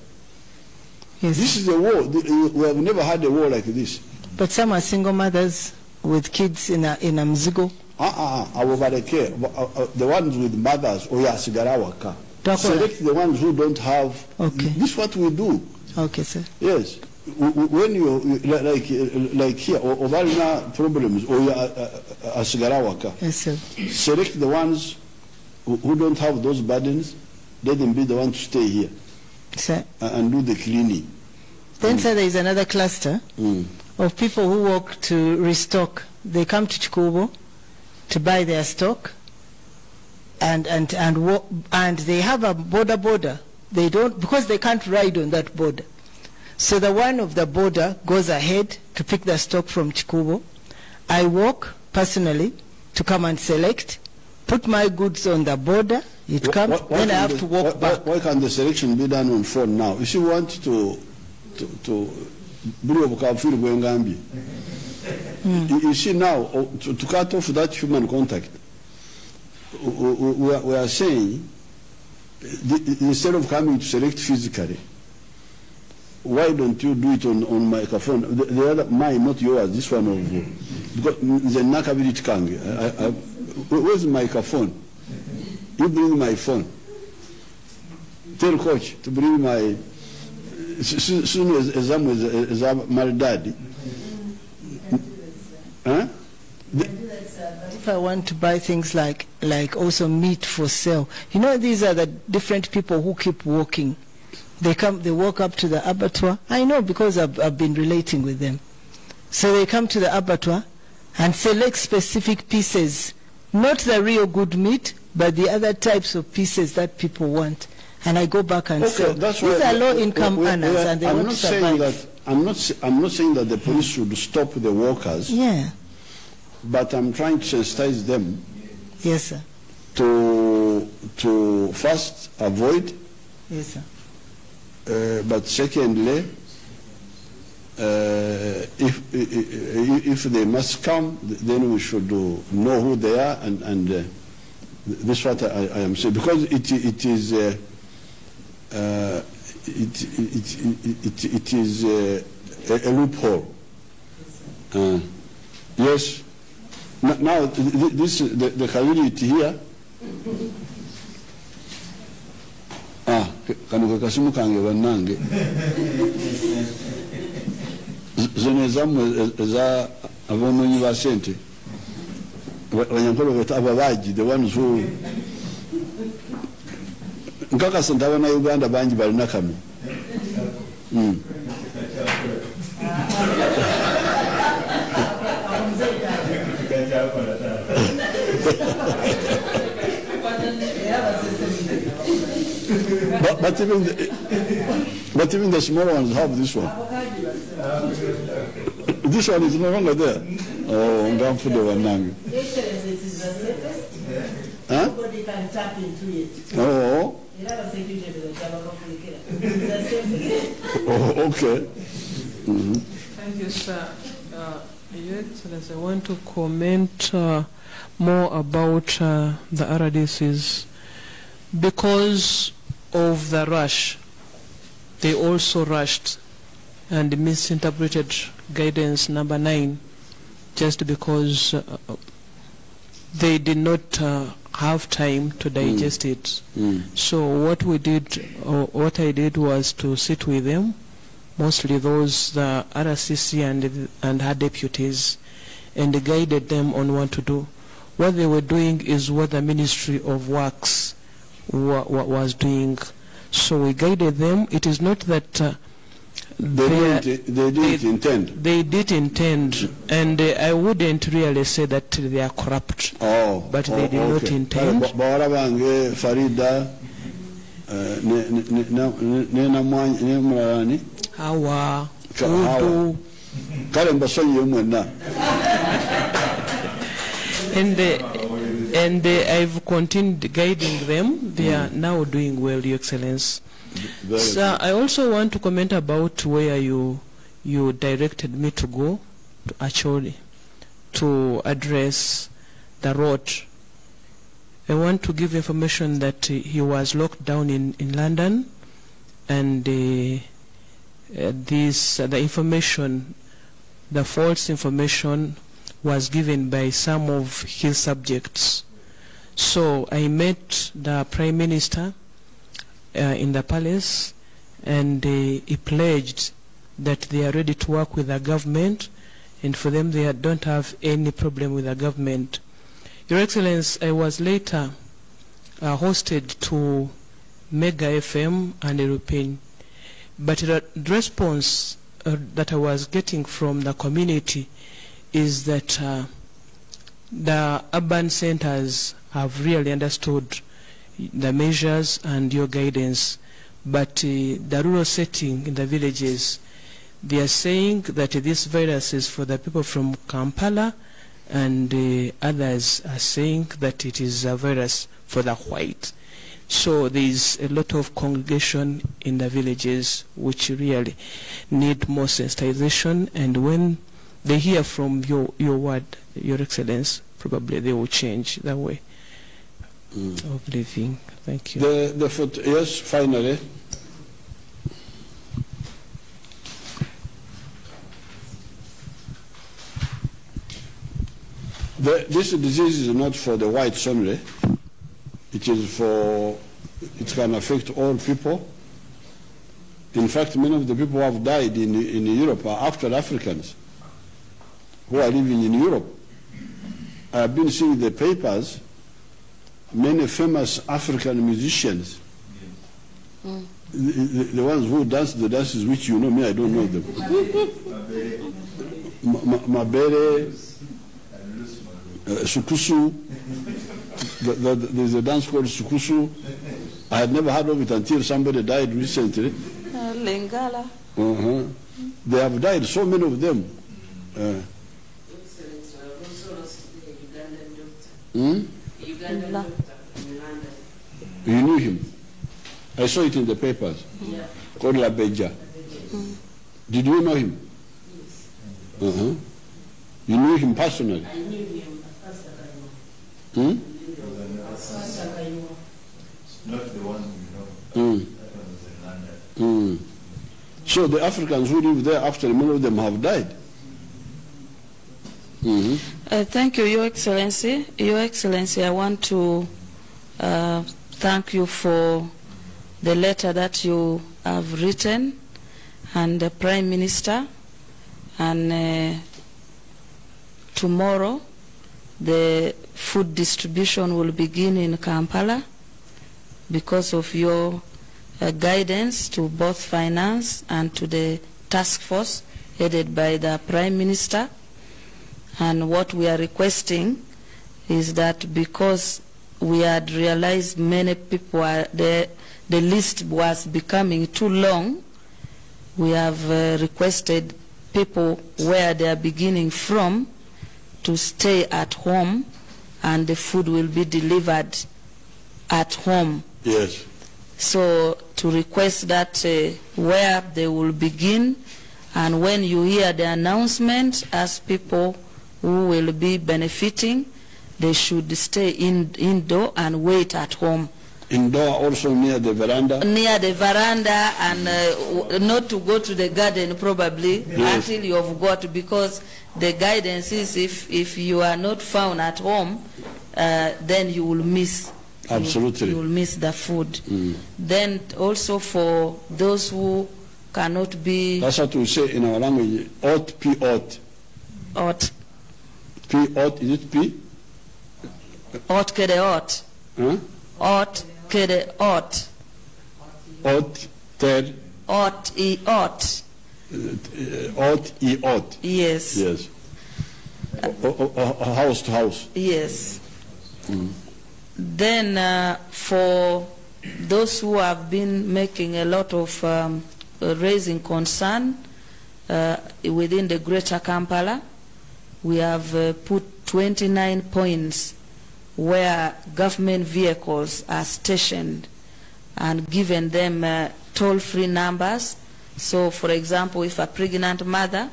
Speaker 5: Yes.
Speaker 1: This is a war. We have never had a war like this.
Speaker 5: But some are single mothers with kids in a mzigo.
Speaker 1: The ones with mothers, Sigarawa. Select the ones who don't have.
Speaker 5: Okay.
Speaker 1: This is what we do.
Speaker 5: Okay, sir.
Speaker 1: Yes. When you, like here, Ovalina problems, or Sigarawa.
Speaker 5: Yes, sir.
Speaker 1: Select the ones who don't have those burdens, let them be the ones to stay here.
Speaker 5: Sir.
Speaker 1: And do the cleaning.
Speaker 5: Then, sir, there is another cluster of people who walk to restock. They come to Chikubo to buy their stock, and they have a border. They don't, because they can't ride on that border. So the one of the border goes ahead to pick the stock from Chikubo. I walk personally to come and select, put my goods on the border. It comes, then I have to walk back.
Speaker 1: Why can't the selection be done on phone now? If you want to you see now, to cut off that human contact, we are saying, instead of coming to select physically, why don't you do it on microphone? The other, mine, not yours, this one of you. Because the nakability kange. Where's the microphone? You bring my phone. Tell coach to bring my, soon as I'm Maldadi. Huh?
Speaker 5: If I want to buy things like also meat for sale, you know, these are the different people who keep walking. They walk up to the abattoir. I know because I've been relating with them. So they come to the abattoir and select specific pieces, not the real good meat, but the other types of pieces that people want. And I go back and sell. These are low-income earners, and they want to survive.
Speaker 1: I'm not saying that the police should stop the workers.
Speaker 5: Yeah.
Speaker 1: But I'm trying to sensitize them.
Speaker 5: Yes, sir.
Speaker 1: To first avoid.
Speaker 5: Yes, sir.
Speaker 1: But secondly, if they must come, then we should know who they are, and this is what I am saying, because it is a loophole. Yes. Now this the community here. Kanu kasimu kange banange zone zamu za abononyi ba sente abanyankolo beta ababaji, the ones who nkaka sentaba na Uganda banji balina kanu. But even the small ones have this one. This one is no longer there. Oh, Ngamfude Wanangi. Huh?
Speaker 5: Nobody can tap into it.
Speaker 1: Oh. Oh, okay. Mm-hmm.
Speaker 6: Thank you, sir. Your Excellency, I want to comment more about the RDCs. Because of the rush, they also rushed and misinterpreted guidance number 9 just because they did not have time to digest it. So what we did, or what I did, was to sit with them, mostly those, the RCC and her deputies, and guided them on what to do. What they were doing is what the Ministry of Works was doing. So we guided them. It is not that
Speaker 1: they didn't intend.
Speaker 6: They did intend, and I wouldn't really say that they are corrupt.
Speaker 1: Oh,
Speaker 6: but they did not intend.
Speaker 1: Farida,
Speaker 6: Hawa, and I've continued guiding them. They are now doing well, Your Excellency. Sir, I also want to comment about where you directed me to go to Acholi to address the road. I want to give information that he was locked down in London, and the information, the false information, was given by some of his subjects. So I met the Prime Minister in the palace, and he pledged that they are ready to work with the government, and for them they don't have any problem with the government. Your Excellency, I was later hosted to Mega FM and European, but the response that I was getting from the community is that the urban centers have really understood the measures and your guidance, but the rural setting in the villages, they are saying that this virus is for the people from Kampala, and others are saying that it is a virus for the white. So there is a lot of congregation in the villages which really need more sensitization, and when they hear from your word, Your Excellency, probably they will change that way. of living. Thank you.
Speaker 1: Yes, finally. This disease is not for the whites only. It can affect all people. In fact, many of the people who have died in Europe are actual Africans who are living in Europe. I have been seeing the papers, many famous African musicians, the ones who dance the dances which you know, me, I don't know them. Mabere, Sukusu, there's a dance called Sukusu. I had never heard of it until somebody died recently.
Speaker 3: Lingala.
Speaker 1: They have died, so many of them. You knew him? I saw it in the papers. Yeah. Called Labeja. Did you know him? Yes. You knew him personally? I knew him.
Speaker 4: Not the one we know. That one was in London.
Speaker 1: So the Africans who live there, after many of them have died.
Speaker 3: Thank you, Your Excellency. Your Excellency, I want to thank you for the letter that you have written, and the Prime Minister, and tomorrow the food distribution will begin in Kampala because of your guidance to both finance and to the task force headed by the Prime Minister. And what we are requesting is that because we had realized many people are there, the list was becoming too long, we have requested people where they are beginning from to stay at home, and the food will be delivered at home.
Speaker 1: Yes.
Speaker 3: So to request that where they will begin, and when you hear the announcement, as people who will be benefiting, they should stay indoor and wait at home.
Speaker 1: Indoor, also near the veranda?
Speaker 3: Near the veranda, and not to go to the garden probably, yes, until you have got, because the guidance is if you are not found at home, then you will miss.
Speaker 1: Absolutely.
Speaker 3: You will miss the food. Then also for those who cannot be...
Speaker 1: That's what we say in our language, ot, p-ot.
Speaker 3: Ot.
Speaker 1: P-ot, is it P?
Speaker 3: Ot kede ot.
Speaker 1: Huh?
Speaker 3: Ot kede ot.
Speaker 1: Ot, ter.
Speaker 3: Ot, e, ot.
Speaker 1: Ot, e, ot.
Speaker 3: Yes.
Speaker 1: Yes. House to house.
Speaker 3: Yes. Then for those who have been making a lot of raising concern within the Greater Kampala, we have put 29 points where government vehicles are stationed and given them toll-free numbers. So, for example, if a pregnant mother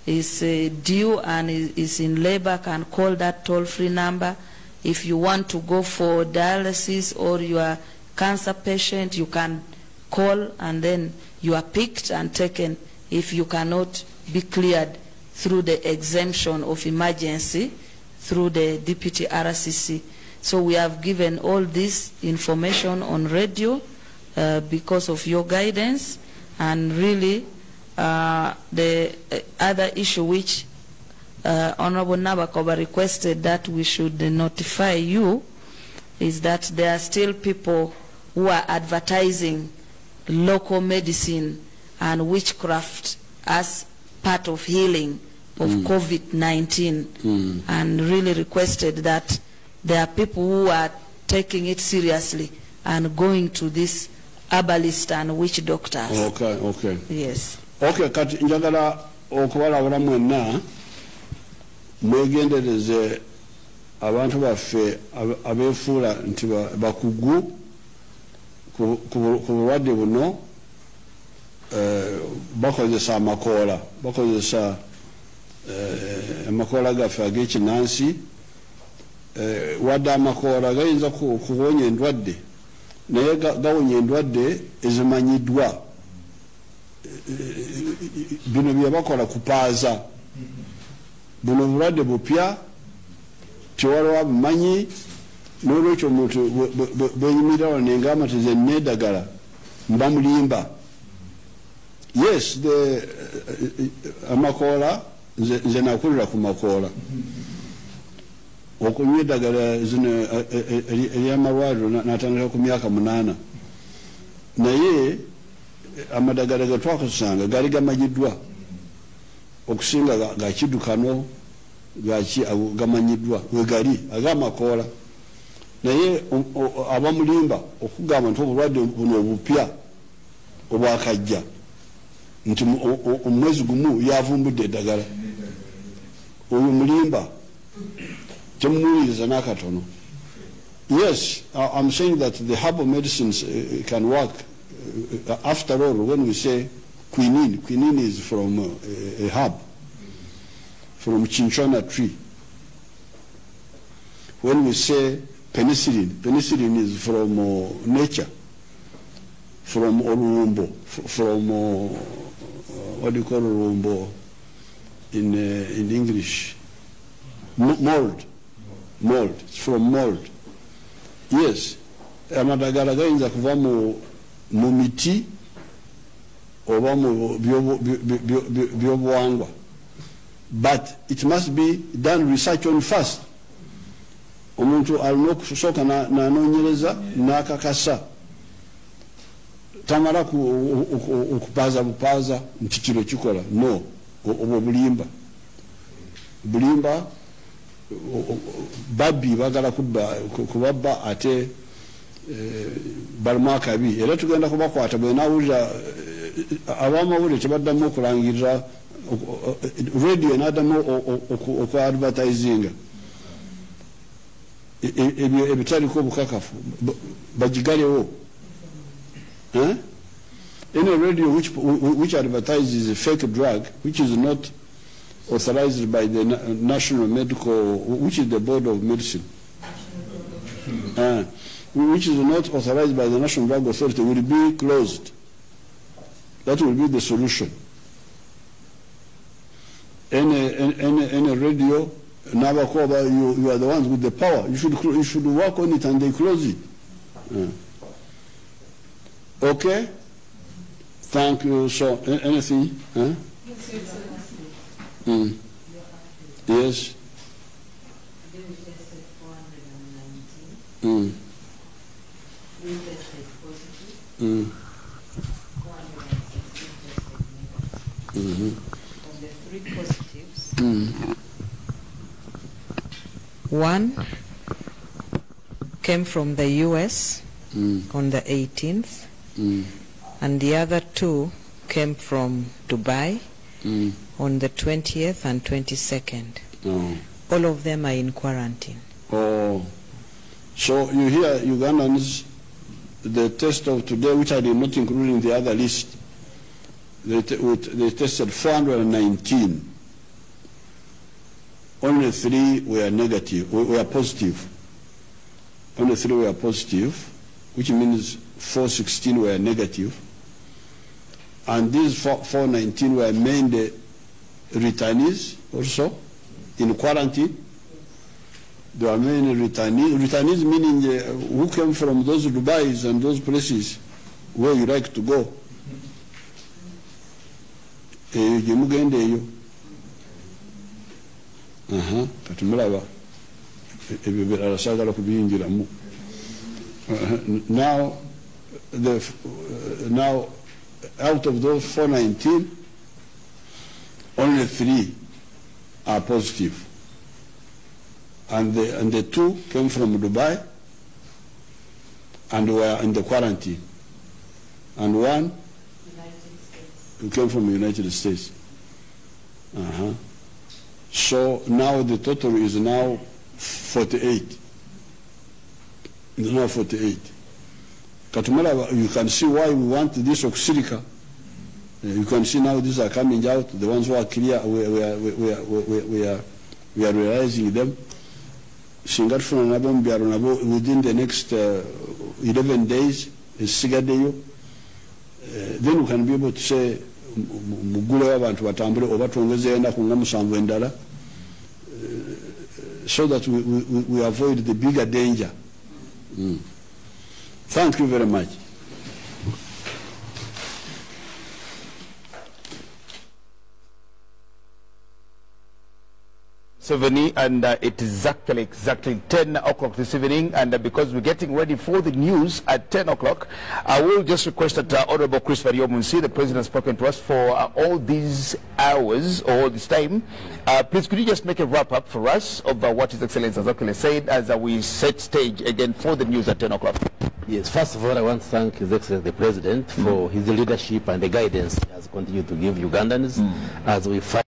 Speaker 3: is due and is in labor, can call that toll-free number. If you want to go for dialysis or you are cancer patient, you can call, and then you are picked and taken if you cannot be cleared through the exemption of emergency through the Deputy RCC. So we have given all this information on radio because of your guidance, and really the other issue which Honorable Nabakoba requested that we should notify you is that there are still people who are advertising local medicine and witchcraft as part of healing of COVID-19, and really requested that there are people who are taking it seriously and going to this herbalist and witch doctors.
Speaker 1: Okay, okay.
Speaker 3: Yes.
Speaker 1: Okay, kati njagala okubalabula mwenna mwegendereze abantu baffe abeefuula nti bakugu ku bulwadde buno, bakozesa amakoola, bakozesa amakoola gaffe ag'ekinansi wadde amakoola gayinza kuwonya endwadde naye gawonya endwadde ezimanyiddwa. Bino bye bakola kupaaza, buno bulwadde bupya tewaliwo abumanyi, n'olwekyo omuntu bweyimirira nengamba tize neddagala mba mulimba. Yes, amakoola nze nakulira ku makoola, okunywa eddagala zino eryamalwaliro natandika ku myaka 8, naye amadagala getwakozesanga gali gamanyiddwa okusinga gakiddukano gamanyiddwa wegali agamakoola. Naye abamulimba okugamba nti obulwadde buno obupya obwakajja nti omwezi gumu yavumbudde eddagala, oyo mulimba temumuwuliriza n'akatono. Yes, I'm saying that the herbal medicines can work. After all, when we say quinine is from a herb, from cinchona tree. When we say penicillin is from nature, from orumbo, from what do you call orumbo in English? Mold. It's from mold. Yes, amadagala gayinza kuva mu miti oba mu byobuwangwa, but it must be done research on first. Omuntu alina okusooka n'anoonyereza n'akakasa, tamala okupaaza bupaaza nti kino kikola. No, obwo bulimba babbi bagala kubabba ate balimu akabi, era tugenda kubakwata. Bwe nawulira abamawulire tebaddamu okulangirira radio n'addamu okwadvertisinga ebitaliko obukakafu bagigalewo. Any radio which advertises a fake drug which is not authorized by the National Medical, which is the Board of Medicine, which is not authorized by the National Drug Authority, will be closed. That will be the solution. Any radio, Navakoba, you are the ones with the power. You should work on it and they close it. Okay? Thank you. So, anything? Yes.
Speaker 2: Of the 3 positives, 1 came from the US on the 18th, and the other 2 came from Dubai on the 20th and 22nd. All of them are in quarantine.
Speaker 1: Oh, so you hear Ugandans, the test of today, which I did not include in the other list, they tested 419. Only 3 were negative, were positive. Only 3 were positive, which means 416 were negative. And these 419 were mainly returnees also in quarantine. They were mainly returnees meaning who came from those Dubais and those places where you like to go. Katumulaba ebyo kubiyingiramu. Now out of those 419, only 3 are positive, and the 2 came from Dubai and were in the quarantine, and 1 came from the United States. So now the total is now 48. Now 48. Katumala, you can see why we want this oxylica. You can see now these are coming out. The ones who are clear, we are realizing them. singa tufuna nabo mu byalo nabo within the next 11 days esigaddeyo, then we can be able to say mugulewo abantu batambule oba twongezeyo ennaku nga 7 endala, so that we avoid the bigger danger. Thank you very much.
Speaker 7: And it is exactly 10 o'clock this evening, and because we're getting ready for the news at 10 o'clock, I will just request that Honorable Chris Variomunsi, the President, has spoken to us for all these hours or this time. Please, could you just make a wrap-up for us of what His Excellency has actually said as we set stage again for the news at 10 o'clock?
Speaker 8: Yes, first of all, I want to thank His Excellency the President for his leadership and the guidance he has continued to give Ugandans as we fight